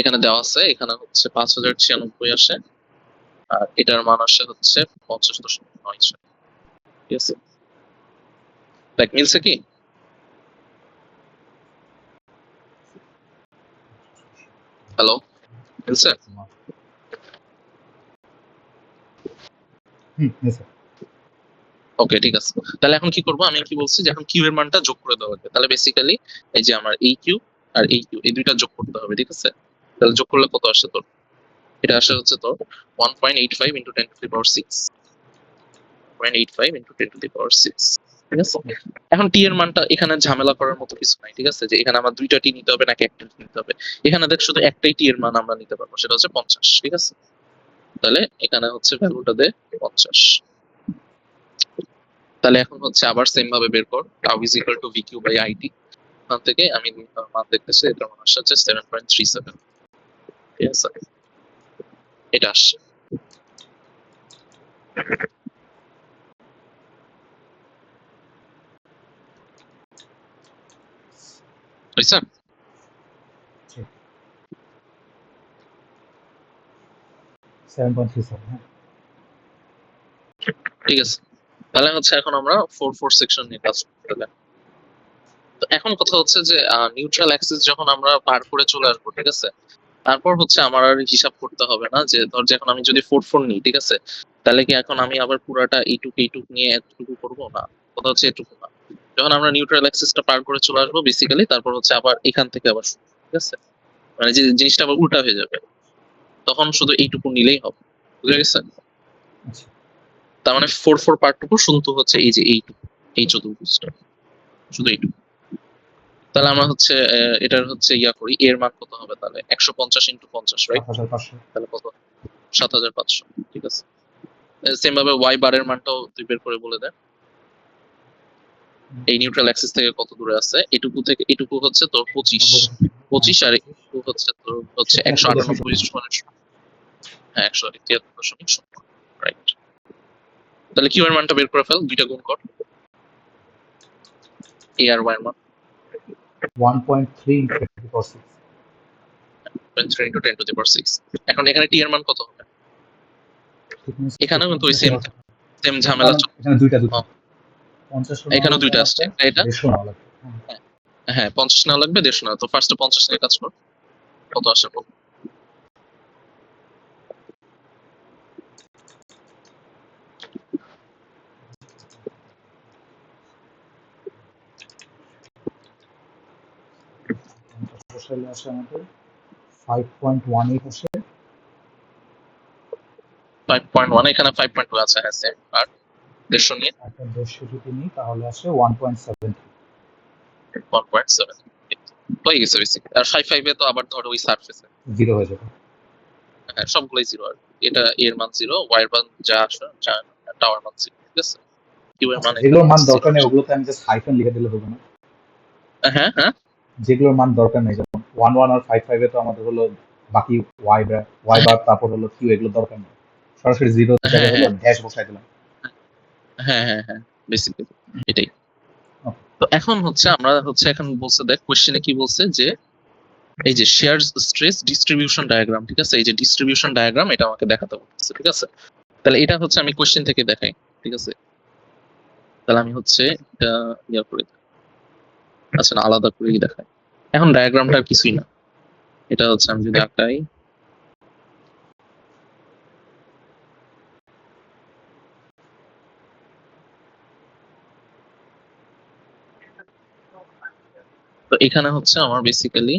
এখানে দেওয়া আছে, এখানে হচ্ছে 5096 আসে, আর এটার মান আসে হচ্ছে 50.9, ঠিক আছে। দেখ মিলছে কি? হ্যালো, মিলছে? নিচে। ওকে, ঠিক আছে। তাহলে এখন কি করবো, আমি কি বলছি যে এখন কিউ এর মানটা যোগ করে দেওয়া লাগবে। তাহলে বেসিক্যালি এই যে আমার এই কিউ আর এই কিউ, এই দুইটা যোগ করতে হবে, ঠিক আছে। তাহলে যোগ করলে কত আসে তোর? এটা আসে হচ্ছে তোর 1.85 into 10 to the power 6, 0.85 into 10 to the power 6, ঠিক আছে। এখন টি এর মানটা এখানে ঝামেলা করার মতো কিছু নাই, ঠিক আছে, যে এখানে আমার দুইটা টি নিতে হবে নাকি একটা টি নিতে হবে। এখানে দেখ শুধু একটাই টি এর মান আমরা নিতে পারবো, সেটা হচ্ছে 50, ঠিক আছে। তাহলে এখানে হচ্ছে ভ্যালুটা দে 50। তাহলে এখন হচ্ছে আবার সেম ভাবে বের কর, tau is equal to V Q by I T. ওখান থেকে আমি মান দেখতেছি, এটা মান আসছে হচ্ছে 7.37, ঠিক আছে। এটা আসছে। হয়েছে? 7.37, হ্যাঁ। ঠিক আছে। তাহলে হচ্ছে এখন আমরা 4 সেকশন নিয়ে কাজ করতে হবে। তো এখন কথা হচ্ছে যে নিউট্রাল অ্যাক্সিস যখন আমরা পার করে চলে আসবো, ঠিক আছে, তারপর হচ্ছে আমার আর হিসাব করতে হবে না যে ধর যে এখন আমি যদি 4 নিই, ঠিক আছে, তাহলে কি এখন আমি আবার পুরাটা এইটুক নিয়ে এতটুকু করবো না, কথা হচ্ছে এটুকু না। যখন আমরা নিউট্রাল অ্যাক্সিসটা পার করে চলে আসবো বেসিক্যালি, তারপর হচ্ছে আবার এখান থেকে আবার শুরু, ঠিক আছে, মানে যে জিনিসটা আবার উল্টা হয়ে যাবে, তখন শুধু এইটুকু নিলেই হবে, বুঝে গেছে। আচ্ছা। তার মানে 4 পার্টটুকু শুনতে হচ্ছে এই যে এইটুকু, এই চতুর্ভুজটা, শুধু এইটুকু। তাহলে আমরা হচ্ছে এটার হচ্ছে ইয়া করি, এর মান কত হবে তাহলে 150 ইন্টু 50, রাইট? 7,500। তাহলে কত? 7500, ঠিক আছে। সেম ভাবে ওয়াই বারের মানটাও তুই বের করে বলে দে, এই নিউট্রাল অ্যাক্সিস থেকে কত দূরে আছে, এটুকু থেকে এটুকু হচ্ছে তোর 25, 25, আর এটুকু হচ্ছে তোর হচ্ছে 198, হ্যাঁ 173.0, রাইট। তাহলে কিউ এর মানটা বের করে ফেল, দুইটা গুণ কর, এ আর ওয়াই এর মান 1.3 into 10 to the power 6. 3 into 10 to the power 6। এখন এখানে টি এর মান কত হবে? Thickness এখানেও কিন্তু ওই thickness এর সেম না, ঝামেলা না, এখানে দুইটা। ও, 50 নেওয়া এখানেও লাগবে দুইটা আসছে, আমারটা, একটা এটা, 150 নেওয়া লাগবে। হ্যাঁ। হ্যাঁ 50 নেওয়া লাগবে, 150 নেওয়া। তো ফার্স্টে 50 নিয়ে কাজ কর, কত আসে বল। সালে আসে আমাদের 5.18 আসে। 5.1, এখানে 5.2 আছে, হ্যাঁ সেম। আর 150 নিয়ে একটা 150 যদি নিই তাহলে আসে 1.73। 1.7 হয়ে গেছে বেসিক। আর 5 এ তো আবার ধর ওই সারফেসে, 0 হয়ে যাবে। হ্যাঁ সবগুলোই জিরো। আর এটা এর মান জিরো, ওয়াই এর মান যা আসে যা, টাওয়ার মান জিরো, ঠিক আছে। কিউ এর আচ্ছা, মান এখানে যেগুলোর মান জিরো। দরকার নেই ওগুলোতে আমি জাস্ট হাইফেন লিখে দিলে হবে না? হ্যাঁ হ্যাঁ যেগুলোর মান দরকার নেই, যেমন 1 আর 5 এ তো আমাদের হলো বাকি ওয়াই বার, তারপর হলো কিউ, এগুলো দরকার নেই। সরাসরি 0 হ্যাঁ জায়গায় হলো হ্যাঁ ড্যাশ বসাই দিলাম। হ্যাঁ হ্যাঁ হ্যাঁ বেসিক্যালি এটাই। Okay. তো এখন হচ্ছে আমরা হচ্ছে এখন বলছে, দেখ কোশ্চেনে কি বলছে যে এই যে শেয়ার স্ট্রেস ডিস্ট্রিবিউশন ডায়াগ্রাম, ঠিক আছে, এই যে ডিস্ট্রিবিউশন ডায়াগ্রাম এটা আমাকে দেখাতে বলছে, ঠিক আছে। তাহলে এটা হচ্ছে আমি কোশ্চেন থেকে দেখাই, ঠিক আছে। তাহলে আমি হচ্ছে এটা ইয়া করে, আচ্ছা না আলাদা করেই দেখাই। এখন ডায়াগ্রামটা আর কিছুই না, এটা হচ্ছে আমি যদি আঁকাই, তো এখানে হচ্ছে আমার বেসিক্যালি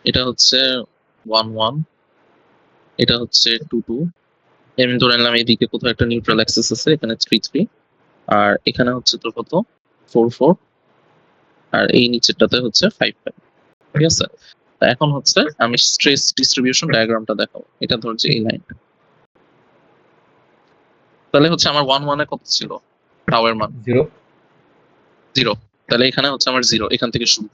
এটা হচ্ছে 1 1, এটা হচ্ছে 2 2, আমি ধরে নিলাম এইদিকে কোথাও একটা নিউট্রাল অ্যাক্সিস আছে, এখানে 3 3, আর এখানে হচ্ছে তোর কত 4 4, আর এই নিচেরটাতে হচ্ছে 5 5, ঠিক আছে। তা এখন হচ্ছে আমি স্ট্রেস ডিস্ট্রিবিউশন ডায়াগ্রামটা দেখাবো। এটা ধর যে এই লাইনটা, তাহলে হচ্ছে আমার 1 1 এ কত ছিল টাও এর মান? 0। 0। তাহলে এখানে হচ্ছে আমার 0, এখান থেকে শুরু,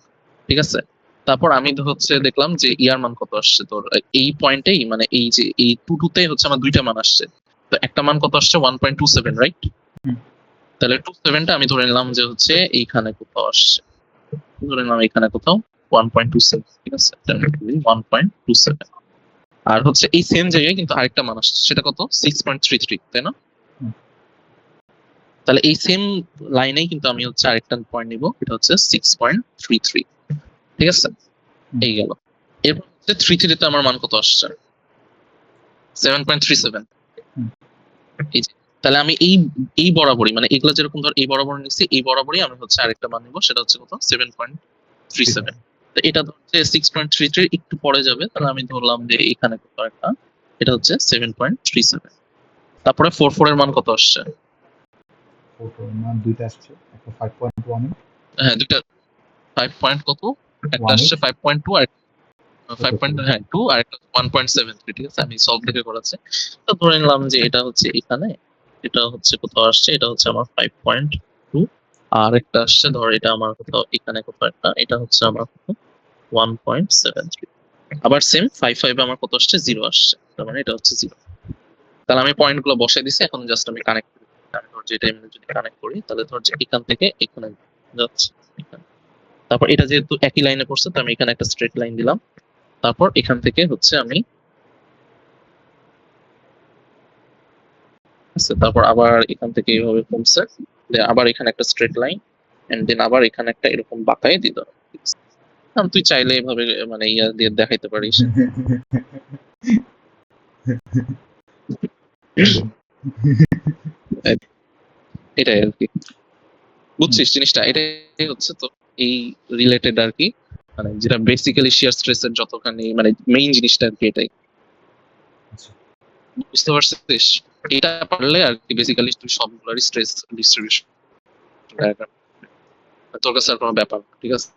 ঠিক আছে। তারপর আমি হচ্ছে দেখলাম যে ইয়ার মান কত আসছে তোর এই পয়েন্টেই, মানে এই যে এই 2 2 তে হচ্ছে আমার দুইটা মান আসছে। তো একটা মান কত আসছে 1.27, রাইট? হুম। তাহলে 27টা আমি ধরে নিলাম যে হচ্ছে এইখানে কোথাও আসছে, ধরে নিলাম এখানে কোথাও 1.27, ঠিক আছে। 1.27, আর হচ্ছে এই সেম জায়গায় কিন্তু আরেকটা মান আসছে, সেটা কত 6.33, তাই না? হুম। তাহলে এই সেম লাইনেই কিন্তু আমি হচ্ছে আরেকটা পয়েন্ট নিব, এটা হচ্ছে 6.33, ঠিক আছে। হুম। এই গেল। এরপর হচ্ছে 3 তে আমার মান কত আসছে 7.37, হুম। এই যে। তাহলে আমি এই বরাবরই, মানে এগুলো যেরকম ধর এই বরাবর নিচ্ছি, এই বরাবরই আমি হচ্ছে আরেকটা মান নিব, সেটা হচ্ছে কত 7.37। তো এটা হচ্ছে 6.33 একটু পরে যাবে, তাহলে আমি ধরলাম যে এখানে কত একটা, এটা হচ্ছে 7.37। তারপরে 4 এর মান কত আসছে? ওটার মান দুইটা আসছে, একটা 5.1 হ্যাঁ দুইটা 5 পয়েন্ট কত, একটা 1 আসছে 5.2 আর 5 ওটা পয়েন্ট, হ্যাঁ 2, আর একটা 1.73, ঠিক আছে। আমি সলভ দেখে করাচ্ছি। তো ধরে নিলাম যে এটা হচ্ছে এখানে, এটা হচ্ছে কোথাও আসছে, এটা হচ্ছে আমার 5.2, আর একটা আসছে ধর এটা আমার কোথাও এখানে কোথাও একটা, এটা হচ্ছে আমার 1.73। আবার সেম 5 আমার কত আসছে 0 আসছে, তার মানে এটা হচ্ছে 0। তাহলে আমি পয়েন্ট গুলো বসাই দিছি, এখন জাস্ট আমি কানেক্ট করি। আমি ধর যেটা এমনি যদি কানেক্ট করি, তাহলে ধর যে এখান থেকে এখানে যাচ্ছে এখানে। তারপর এটা যেহেতু একই লাইনে পড়ছে, তো আমি এখানে একটা স্ট্রেট লাইন দিলাম। তারপর এখান থেকে হচ্ছে আমি, তারপর আবার এখান থেকে এইভাবে কমছে, আবার এখানে একটা স্ট্রেট লাইন, এন্ড দেন আবার এখানে একটা এরকম বাঁকায় দিল। তুই চাইলে এভাবে মানে ইয়া দিয়ে দেখাইতে পারিস। এটাই আর কি, বুঝছিস জিনিসটা, এটাই হচ্ছে তো এই রিলেটেড আর কি, মানে যেটা বেসিক্যালি শিয়ার স্ট্রেসের যতখানি মানে মেইন জিনিসটা আর কি, এটাই বুঝতে পারছিস। এটা পারলে আর কি বেসিক্যালি তুই সবগুলোরই স্ট্রেস ডিস্ট্রিবিউশন ডায়াগ্রাম তোর কাছে আর কোনো ব্যাপার না, ঠিক আছে।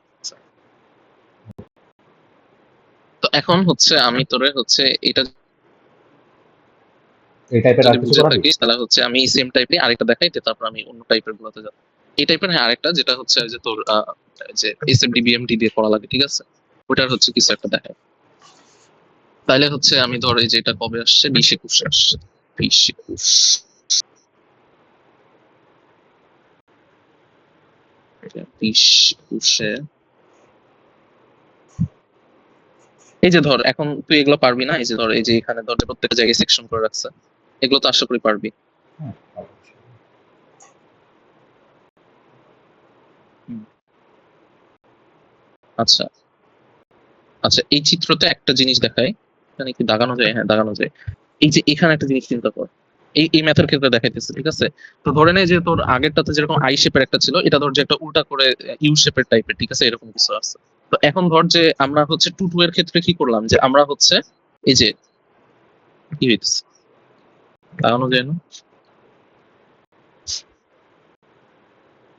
তো এখন হচ্ছে আমি তোরে হচ্ছে এটা এই টাইপের আর যদি কিছু বুঝে করাবি? থাকিস, তাহলে হচ্ছে আমি সেম টাইপের আরেকটা দেখাই, তারপর আমি অন্য টাইপের গুলোতে যাব। এই টাইপের হ্যাঁ আরেকটা যেটা হচ্ছে যে তোর যে এসএমডিবিএমডি দিয়ে পড়া লাগে, ঠিক আছে। ওটার হচ্ছে কিছু একটা দেখায়। তাইলে হচ্ছে আমি ধর এই যে এটা কবে আসছে 2021 আসছে, 2021, 2021 এই যে ধর এখন তুই এগুলো পারবি না, এই যে ধর এই যে এখানে ধর যে প্রত্যেকটা জায়গায় সেকশন করে রাখছে, এগুলো তো আশা করি পারবি। হ্যাঁ, অবশ্যই। হুম। আচ্ছা আচ্ছা, এই চিত্রতে একটা জিনিস দেখায়, এখানে কি দাগানো যায়? হ্যাঁ দাগানো যায়। এই যে এখানে একটা জিনিস চিন্তা কর, এই ম্যাথের ক্ষেত্রে দেখাইতেছে, ঠিক আছে। তো ধরে নে যে তোর আগেরটাতে যেরকম আই শেপের একটা ছিল, এটা ধর যে একটা উল্টা করে ইউ শেপের টাইপের, ঠিক আছে, এরকম কিছু আছে। তো এখন ধর যে আমরা হচ্ছে 2 2 এর ক্ষেত্রে কি করলাম, যে আমরা হচ্ছে এই যে কি হইতেছে দাগানো যায় না,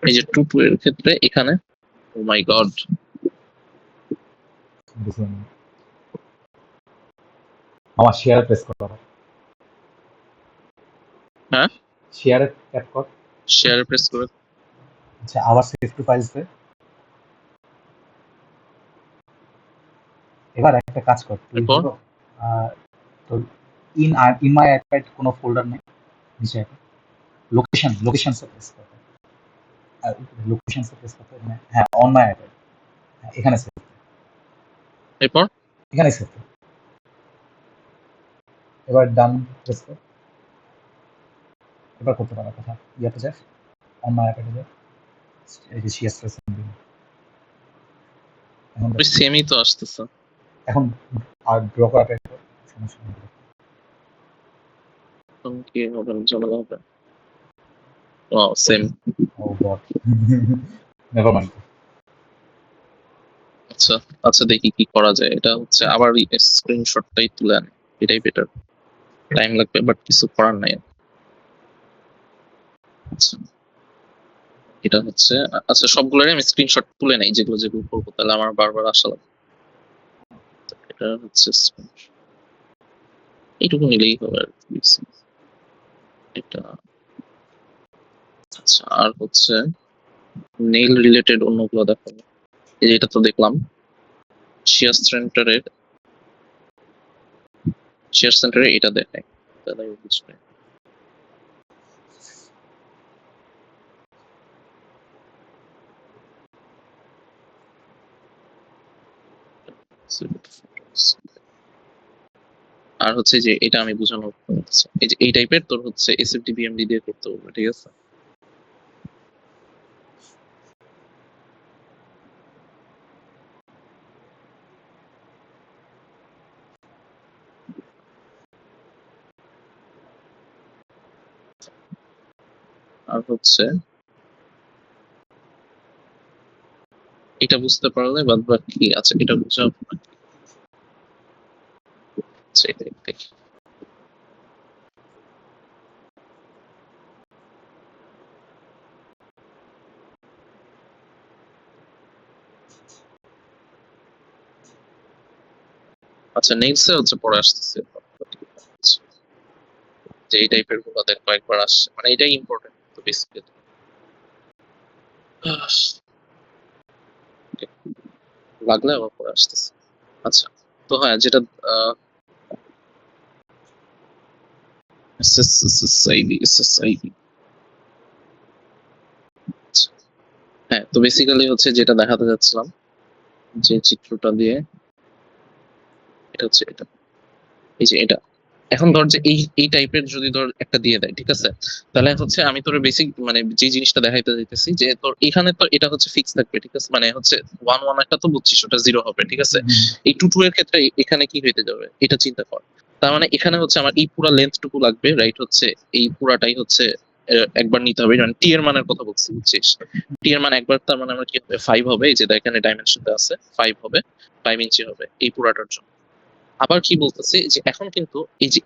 এই যে 2 2 এর ক্ষেত্রে এখানে, ও মাই গড, বুঝলাম। আমার শেয়ারে প্রেস কর। হ্যাঁ শেয়ারে ট্যাপ কর। শেয়ার প্রেস করে। আচ্ছা, আবার সেভ টু ফাইলস দে। এবার একটা কাজ কর, তুই এরপর হলো তোর ইন মাই আইপ্যাড কোনো ফোল্ডার নেই নিচে, লোকেশন সে প্রেস কর। লোকেশন সে প্রেস করতে, হ্যাঁ অন মাই আইপ্যাড, এখানে সেভ, এরপর এখানে সেভ। এবার ডান প্রেস কর। এবার করতে পারার কথা, ইয়াতে যা, অন মাই আইপ্যাডে যা, এই যে শেয়ার স্ট্রেস। এখন ওই দেখ, সেমই তো আসতেছে। এখন আর ড্র করা ট্রাই কর, সমস্যা নেই। এখন কি হবে, ঝামেলা হবে? ও সেম। ও গড, নেভার মাইন্ড। আচ্ছা আচ্ছা, দেখি কি করা যায়। এটা হচ্ছে আবার স্ক্রিনশটটাই তুলে আনে, এটাই বেটার। টাইম লাগবে বাট কিছু করার নাই। আচ্ছা এটা হচ্ছে, আচ্ছা সবগুলোরই আমি স্ক্রিনশট তুলে নেই, যেগুলো যেগুলো করবো, তাহলে আমার বারবার আসা লাগবে। এটা হচ্ছে এইটুকু নিলেই হবে আর কি। এটা আচ্ছা, আর হচ্ছে নেইল রিলেটেড অন্যগুলো দেখাবো। এই যে এটা তো দেখলাম শেয়ার সেন্টারে এটা দেখায়, তাহলে বুঝবে। আর হচ্ছে যে এটা আমি বোঝানোর এই যে এই টাইপের তোর হচ্ছে এসএফডি বিএমডি দিয়ে করতে হবে, ঠিক আছে। আর হচ্ছে এটা বুঝতে পারলে বাদ বাকি আচ্ছা এটা বুঝা আচ্ছা, এটা দেখি। আচ্ছা নেক্সট হচ্ছে পরে আসতেছে যে এই টাইপের গুলো দেখ কয়েকবার আসছে, মানে এটাই ইম্পর্টেন্ট তো বেসিক্যালি। লাগলে আবার পরে আসতেছে। আচ্ছা, তো হ্যাঁ যেটা SSID হ্যাঁ, তো বেসিক্যালি হচ্ছে যেটা দেখাতে যাচ্ছিলাম যে চিত্রটা দিয়ে, এটা হচ্ছে এটা, এই যে এটা। এখন ধর যে এই টাইপের যদি ধর একটা দিয়ে দেয়, ঠিক আছে, তাহলে হচ্ছে আমি তোর বেসিক মানে যে জিনিসটা দেখাইতে দিতেছি যে তোর এখানে তো এটা হচ্ছে ফিক্স থাকবে, ঠিক আছে, মানে হচ্ছে 1 1 একটা তো বুঝছিস ওটা 0 হবে, ঠিক আছে। এই 2 2 এর ক্ষেত্রে এখানে কি হইতে যাবে এটা চিন্তা কর। তার মানে এখানে হচ্ছে আমার এই পুরা লেন্থ টুকু লাগবে, রাইট, হচ্ছে এই পুরাটাই হচ্ছে একবার নিতে হবে, মানে টি এর মানের কথা বলছি, বুঝছিস। টি এর মান একবার, তার মানে আমার কি হবে 5 হবে, এই যে এখানে ডাইমেনশনটা আছে 5 হবে, 5 ইঞ্চি হবে এই পুরাটার জন্য। আবার কি বলতেছে যে এখন কিন্তু এই যে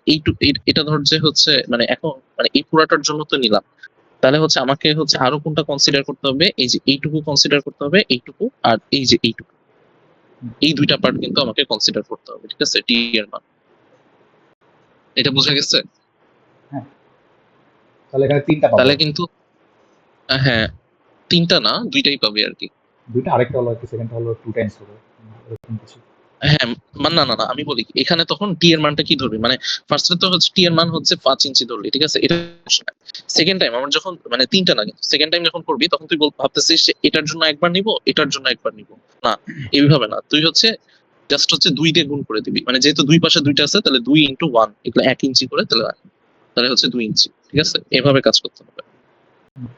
এটা ধর যে হচ্ছে মানে এখন মানে এই পুরাটার জন্য তো নিলাম, তাহলে হচ্ছে আমাকে হচ্ছে আরো কোনটা কনসিডার করতে হবে, এই যে এইটুকু কনসিডার করতে হবে, এইটুকু আর এই যে এইটুকু, এই দুইটা পার্ট কিন্তু আমাকে কনসিডার করতে হবে, ঠিক আছে, টি এর মান। এটা বোঝা গেছে? হ্যাঁ, তাহলে এখানে 3টা পাবো। তাহলে কিন্তু হ্যাঁ, তিনটা না দুইটাই পাবে আর কি। 2টা, আরেকটা হলো কি সেকেন্ডটা হলো 2 টাইমস হবে। এরকম কিছু। হ্যাঁ, না না না আমি বলি এখানে তখন টি এর মানটা কি ধরবি, মানে ফার্স্টে তো হচ্ছে টি এর মান হচ্ছে 5 ইঞ্চি ধরলি, ঠিক আছে, এটা সেকেন্ড টাইম আমার যখন মানে তিনটা না, কিন্তু সেকেন্ড টাইম যখন করবি তখন তুই ভাবতেছিস যে এটার জন্য একবার নিব, এটার জন্য একবার নিব, না এইভাবে না, তুই হচ্ছে জাস্ট হচ্ছে 2 দিয়ে গুণ করে দিবি, মানে যেহেতু দুই পাশে দুইটা আছে তাহলে 2 × 1 এগুলো 1 ইঞ্চি করে, তাহলে হচ্ছে 2 ইঞ্চি, ঠিক আছে, এভাবে কাজ করতে হবে।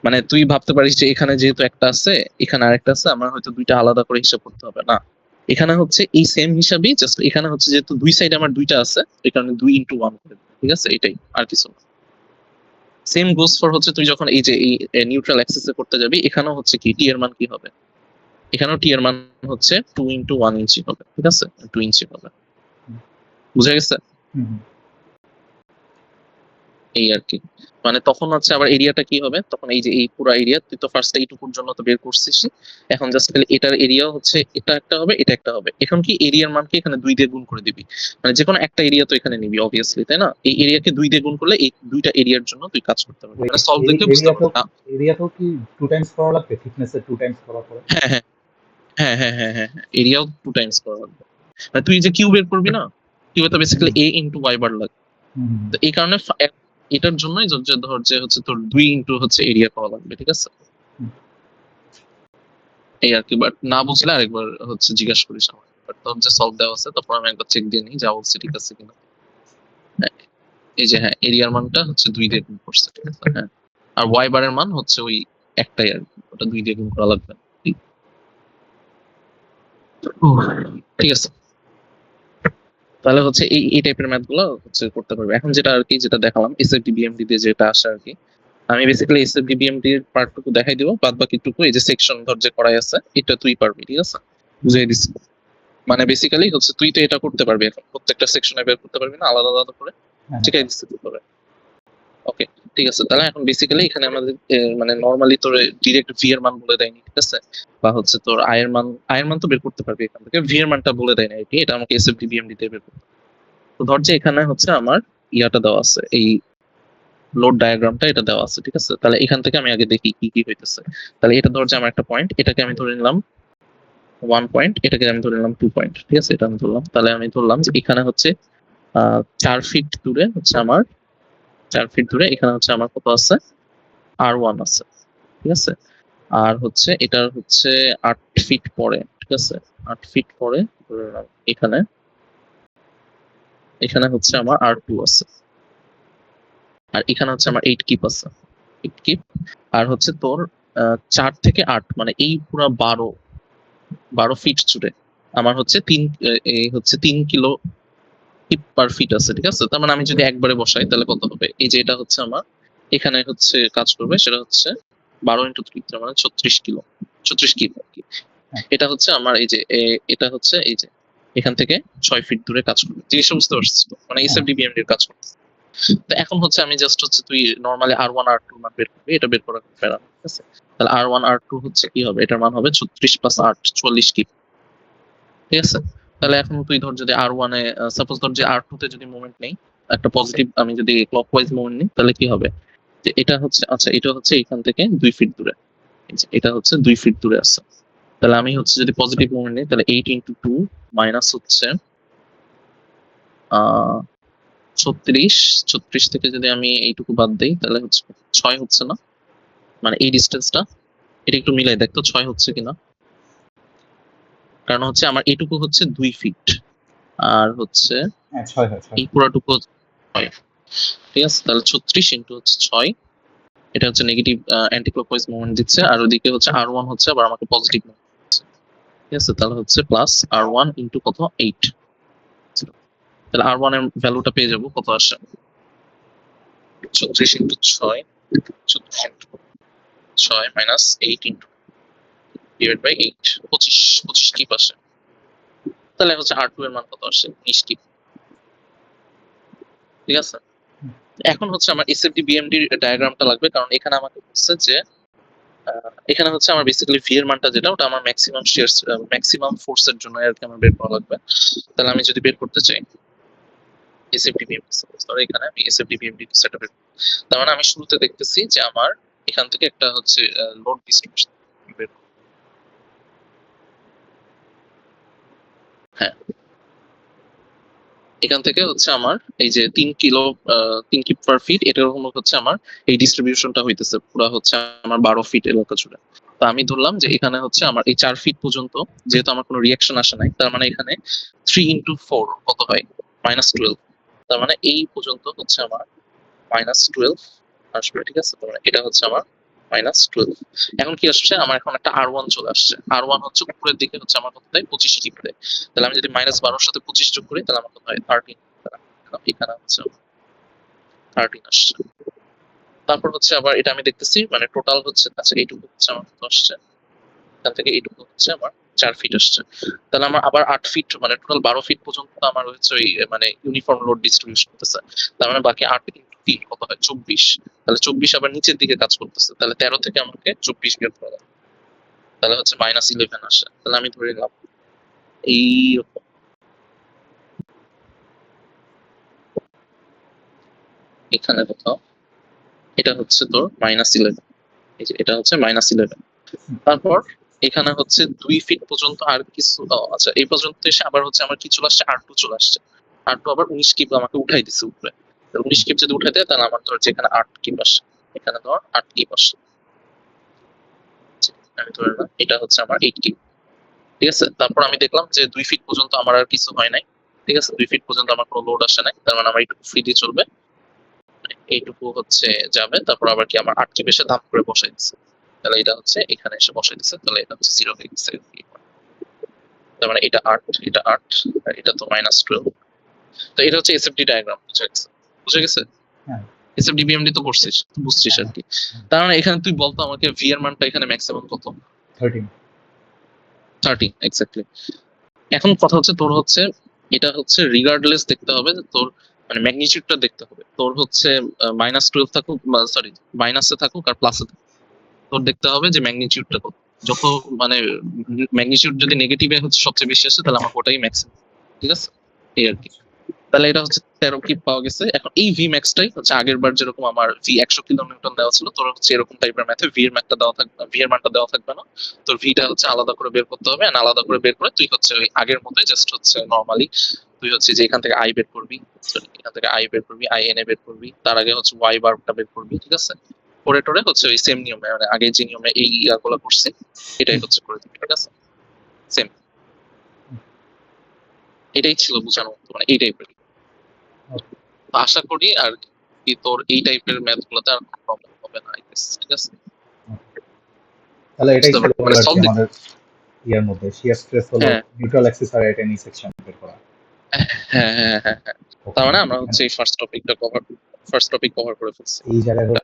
মানে তুই ভাবতে পারিস যে এখানে যেহেতু একটা আছে এখানে আরেকটা আছে, আমার হয়তো দুইটা আলাদা করে হিসাব করতে হবে না, এখানে হচ্ছে এই সেম হিসাবেই জাস্ট এখানে হচ্ছে যেহেতু দুই সাইড আমার দুইটা আছে এই কারণে 2 × 1 করে দিবি, ঠিক আছে, এটাই আর কিছু না। সেম গোস ফর হচ্ছে তুই যখন এই যে এই নিউট্রাল অ্যাক্সিসে করতে যাবি, এখানেও হচ্ছে কি টি এর মান কি হবে, এখানেও টি এর মান হচ্ছে 2 × 1 ইঞ্চি হবে, ঠিক আছে, 2 ইঞ্চি হবে, বুঝা গেছে? হুম, এই আর কি, মানে তখন হচ্ছে আবার এরিয়াটা কি হবে, তখন এই যে এই পুরো এরিয়া তুই তো ফার্স্ট এইটুকুর জন্য তো বের করছিস, এখন জাস্ট খালি এটার এরিয়া হচ্ছে এটা একটা হবে এটা একটা হবে, এখন কি এরিয়ার মানকে এখানে 2 দিয়ে গুণ করে দিবি, মানে যে কোনো একটা এরিয়া তো এখানে নিবি অবভিয়াসলি, তাই না, এই এরিয়াকে 2 দিয়ে গুণ করলে এই দুইটা এরিয়ার জন্য তুই কাজ করতে পারবি, ওই মানে সলভ দেখলে বুঝতে পারবি না। এরিয়াতেও কি 2 টাইমস করা লাগবে? থিকনেসের 2 টাইমস করার পরে? হ্যাঁ হ্যাঁ হ্যাঁ, এরিয়াও 2 টাইমস করা লাগবে, মানে তুই যে কিউ বের করবি না, কিউবে তো বেসিক্যালি হুম, a × y বার লাগবে, হুম, তো এই কারণে এটার জন্যই ধর যে হচ্ছে তোর 2 × হচ্ছে এরিয়া পাওয়া লাগবে, ঠিক আছে, হুম। এই আর কি। বাট না বুঝলে আরেকবার হচ্ছে জিজ্ঞাসা করিস আমার, বাট তোর যে সলভ দেওয়া আছে তারপর আমি একবার চেক দিয়ে নিই যা বলছে ঠিক আছে কিনা। হ্যাঁ, এই যে হ্যাঁ এরিয়ার মানটা হচ্ছে 2 দিয়ে গুণ করছে, ঠিক আছে, হ্যাঁ, আর ওয়াই বারের মান হচ্ছে ওই একটাই আর কি, ওটা 2 দিয়ে গুণ করা লাগবে না। উহ, ঠিক আছে, তাহলে হচ্ছে এই টাইপের ম্যাথ গুলো হচ্ছে করতে পারবে। এখন যেটা আর কি যেটা দেখালাম এসএফডি বিএমডি দিয়ে যেটা আসে আর কি, আমি বেসিক্যালি এসএফডি বিএমডি এর পার্টটুকু দেখাই দিব, বাদ বাকিটুকু এই যে সেকশন ধর যে করাই আছে এটা তুই পারবি, ঠিক আছে, বুঝাই দিচ্ছি। মানে বেসিক্যালি হচ্ছে তুই তো এটা করতে পারবি, এখন প্রত্যেকটা সেকশনে বের করতে পারবি না আলাদা আলাদা করে, হ্যাঁ, ঠিক আছে, দিতে পারে। ওকে, ঠিক আছে। তাহলে এখন বেসিক্যালি এখানে আমাদের মানে নরমালি তোর ডিরেক্ট ভি এর মান বলে দেয়নি, ঠিক আছে, বা হচ্ছে তোর আয়ের মান তো বের করতে পারবি এখান থেকে, ভি এর মানটা বলে দেয় না এটি, এটা আমাকে এসএফডি বিএমডি দিয়ে বের করতে হবে। তো ধর যে এখানে হচ্ছে আমার ইয়াটা দেওয়া আছে, এই লোড ডায়াগ্রামটা এটা দেওয়া আছে, ঠিক আছে। তাহলে এখান থেকে আমি আগে দেখি কি কি হইতেছে। তাহলে এটা ধর যে আমার একটা পয়েন্ট, এটাকে আমি ধরে নিলাম 1 পয়েন্ট, এটাকে আমি ধরে নিলাম 2 পয়েন্ট, ঠিক আছে, এটা আমি ধরলাম। তাহলে আমি ধরলাম যে এখানে হচ্ছে 4 ফিট দূরে হচ্ছে আমার 4 ফিট দূরে এখানে হচ্ছে আমার কত আছে, R1 আছে, ঠিক আছে। আর হচ্ছে এটার হচ্ছে 8 ফিট পরে, ঠিক আছে, 8 ফিট পরে ধরে নাও এখানে এখানে হচ্ছে আমার R2 আছে, আর এখানে হচ্ছে আমার 8 কিপ আছে, 8 কিপ। আর হচ্ছে তোর 4 থেকে 8 মানে এই পুরো 12 ফিট জুড়ে আমার হচ্ছে 3 কিলো কিপ পার ফিট আছে, ঠিক আছে। তার মানে আমি যদি একবারে বসাই তাহলে কত হবে, এই যে এটা হচ্ছে আমার এখানে হচ্ছে কাজ করবে, সেটা হচ্ছে 12 × 3, তার মানে 36 কিলো, 36 কিপ আর কি। হ্যাঁ। এটা হচ্ছে আমার এই যে এটা হচ্ছে এই যে এখান থেকে 6 ফিট দূরে কাজ করবে, জিনিসটা বুঝতে পারছিস তো? মানে হ্যাঁ। এসএফডি বিএমডি এর কাজ করতেছে। তো এখন হচ্ছে আমি জাস্ট হচ্ছে তুই নরমালি R1 R2 মান বের করবি, এটা বের করার প্যারা না, ঠিক আছে। তাহলে R1 R2 হচ্ছে কি হবে, এটার মান হবে 36 + 8 44 কিপ, ঠিক আছে। তাহলে এখন তুই ধর যদি R1 এ সাপোজ ধর যে R2 তে যদি মোমেন্ট নেই, একটা পজিটিভ আমি যদি ক্লকওয়াইজ মোমেন্ট নিই, তাহলে কি হবে, যে এটা হচ্ছে আচ্ছা এটা হচ্ছে এখান থেকে 2 ফিট দূরে, এই যে এটা হচ্ছে 2 ফিট দূরে আছে। তাহলে আমি হচ্ছে যদি পজিটিভ মোমেন্ট নিই, তাহলে 8 × 2 মাইনাস হচ্ছে 36, 36 থেকে যদি আমি এইটুকু বাদ দিই তাহলে হচ্ছে 6 হচ্ছে না, মানে এই ডিস্টেন্সটা, এটা একটু মিলাই দেখ তো 6 হচ্ছে কিনা। কারণ হচ্ছে আমার এইটুকু হচ্ছে 2 ফিট, আর হচ্ছে হ্যাঁ, 6 হয়, 6 এই পুরাটুকু 6, ঠিক আছে। তাহলে 36 ইন্টু হচ্ছে 6, এটা হচ্ছে নেগেটিভ অ্যান্টি ক্লকওয়াইজ মুভমেন্ট দিচ্ছে, আর ওদিকে হচ্ছে R1 হচ্ছে আবার আমাকে পজিটিভ মুভমেন্ট দিচ্ছে, ঠিক আছে। তাহলে হচ্ছে প্লাস R1 ইন্টু কত 8, তাহলে R1 এর ভ্যালুটা পেয়ে যাবো, কত আসে 36 into 6, 36 into 6 minus 8 into divide by 8, 25 কিপ আসে। তাহলে হচ্ছে R2 এর মান কত আসে 19 কিপ, ঠিক আছে। এখন হচ্ছে আমার এসএফডি বিএমডি ডায়াগ্রামটা লাগবে, কারণ এখানে আমাকে বলছে যে এখানে হচ্ছে আমার বেসিক্যালি ভি এর মানটা যেটা, ওটা আমার ম্যাক্সিমাম শিয়ার ম্যাক্সিমাম ফোর্সের জন্য আর কি আমার বের করা লাগবে। তাহলে আমি যদি বের করতে চাই এসএফডি বিএমডি, ধরো এখানে আমি এসএফডি বিএমডি সেটআপ এর, তার মানে আমি শুরুতে দেখতেছি যে আমার এখান থেকে একটা হচ্ছে লোড ডিস্ট্রিবিউশন বের করব। হ্যাঁ, এখান থেকে হচ্ছে আমার এই যে 3 কিপ পার ফিট, এটার হচ্ছে আমার এই ডিস্ট্রিবিউশনটা হইতেছে পুরো হচ্ছে আমার 12 ফিট এলাকা জুড়ে। তো আমি ধরলাম যে এখানে হচ্ছে আমার এই 4 ফিট পর্যন্ত যেহেতু আমার কোনো রিয়াকশন আসে নাই, তার মানে এখানে 3 × 4 কত হয় -12, তার মানে এই পর্যন্ত হচ্ছে আমার -12 আসবে, ঠিক আছে। তার মানে এটা হচ্ছে আমার -12। এখন কি আসছে, আমার এখন একটা R1 চলে আসছে, R1 হচ্ছে উপরের দিকে হচ্ছে আমার কত দেয় 25 ডিগ্রি দেয়। তাহলে আমি যদি -12 সাথে 25 যোগ করি তাহলে আমার কত হয় 13, এখানে হচ্ছে 13 আসছে। তারপর হচ্ছে আবার এটা আমি দেখতেছি মানে টোটাল হচ্ছে আচ্ছা এইটুকু হচ্ছে আমার কত আসছে, এখান থেকে এইটুকু হচ্ছে আমার 4 ফিট আসছে। তাহলে আমার আবার 8 ফিট মানে টোটাল 12 ফিট পর্যন্ত আমার হচ্ছে ওই মানে ইউনিফর্ম লোড ডিস্ট্রিবিউশন করতেছে। তার মানে বাকি 8 × 3 কত হয় 24, তাহলে 24 আবার নিচের দিকে কাজ করতেছে, তাহলে 13 থেকে আমাকে 24 বিয়োগ করা লাগবে। তাহলে হচ্ছে -11 আসে। তাহলে আমি ধরে নিলাম এই এখানে কোথাও এটা হচ্ছে তোর -11, এই যে এটা হচ্ছে -11। তারপর এখানে হচ্ছে 2 ফিট পর্যন্ত আর কিছু আচ্ছা এই পর্যন্ত এসে আবার হচ্ছে আমার কি চলে আসছে R2 চলে আসছে, R2 আবার 19 কিপ আমাকে উঠাই দিছে উপরে। 19 কিপ যদি উঠাই দেয় তাহলে আমার ধর যেখানে 8 কিপ আসে, এখানে ধর 8 কিপ আসে, আমি ধরে না এটা হচ্ছে আমার 8 কিপ, ঠিক আছে। তারপর আমি দেখলাম যে 2 ফিট পর্যন্ত আমার আর কিছু হয় নাই, ঠিক আছে, 2 ফিট পর্যন্ত আমার কোনো লোড আসে নাই, তার মানে আমার এইটুকু ফ্রি দিয়ে চলবে, এইটুকু হচ্ছে যাবে। তারপর আবার কি আমার 8 কিপ এসে ধাপ করে বসাই দিচ্ছে, তাহলে এটা হচ্ছে এখানে এসে বসাই দিচ্ছে, তাহলে এটা হচ্ছে 0 হয়ে গেছে। তার মানে এটা 8, এটা 8, আর এটা তো -12। তো এটা হচ্ছে এসএফডি ডায়াগ্রাম, বুঝে গেছে? হ্যাঁ। এসএফডি বিএমডি তো করছিস, বুঝছিস আর কি। তার মানে এখানে তুই বলতো আমাকে ভি এর মানটা এখানে ম্যাক্সিমাম কত? 13। 30 এক্স্যাক্টলি। এখন কথা হচ্ছে তোর হচ্ছে এটা হচ্ছে রিগার্ডলেস দেখতে হবে যে তোর মানে ম্যাগনিটিউডটা দেখতে হবে। তোর হচ্ছে -12 থাকুক, সরি মাইনাসে থাকুক আর প্লাসে থাকুক, তোর দেখতে হবে যে ম্যাগনিটিউডটা কত। যত মানে ম্যাগনিটিউড যদি নেগেটিভে হচ্ছে সবচেয়ে বেশি আসে, তাহলে আমার ওটাই ম্যাক্সিমাম। ঠিক আছে, এই আর কি। তাহলে এটা হচ্ছে 13 কিপ পাওয়া গেছে। এখন এই ভি ম্যাক্সটাই হচ্ছে আগের বার যেরকম আমার ভি 100 কিলো নিউটন দেওয়া ছিল, তোর হচ্ছে এরকম টাইপের ম্যাথে ভি এর ম্যাথটা দেওয়া থাকবে, ভি এর মানটা দেওয়া থাকবে না। তোর ভিটা হচ্ছে আলাদা করে বের করতে হবে, আর আলাদা করে বের করে তুই হচ্ছে ওই আগের মতোই জাস্ট হচ্ছে নরমালি তুই হচ্ছে যে এখান থেকে আই বের করবি, সরি এখান থেকে আই বের করবি, আই এন এ বের করবি, তার আগে হচ্ছে ওয়াই বারটা বের করবি। ঠিক আছে, করে টোরে হচ্ছে ওই সেম নিয়মে, মানে আগে যে নিয়মে এই ইয়াগুলো করছি এটাই হচ্ছে করে দিবি। ঠিক আছে, সেম এটাই ছিল বোঝানোর মতো, মানে এই টাইপের। Okay. তো আশা করি আর কি তোর এই টাইপের ম্যাথ গুলোতে আর প্রবলেম হবে না, I guess, ঠিক আছে। তাহলে এটাই বুঝতে ছিল পারবো মানে আর কি সলভ। আমাদের ইয়ার মধ্যে শিয়ার স্ট্রেস হলো হ্যাঁ নিউট্রাল অ্যাক্সিস আর এটা ইন্টারসেকশন বের করা। হ্যাঁ হ্যাঁ হ্যাঁ হ্যাঁ। তার ওকে, মানে আমরা হচ্ছে এই ফার্স্ট টপিক কভার করে ফেলছি। এই জায়গায় হলো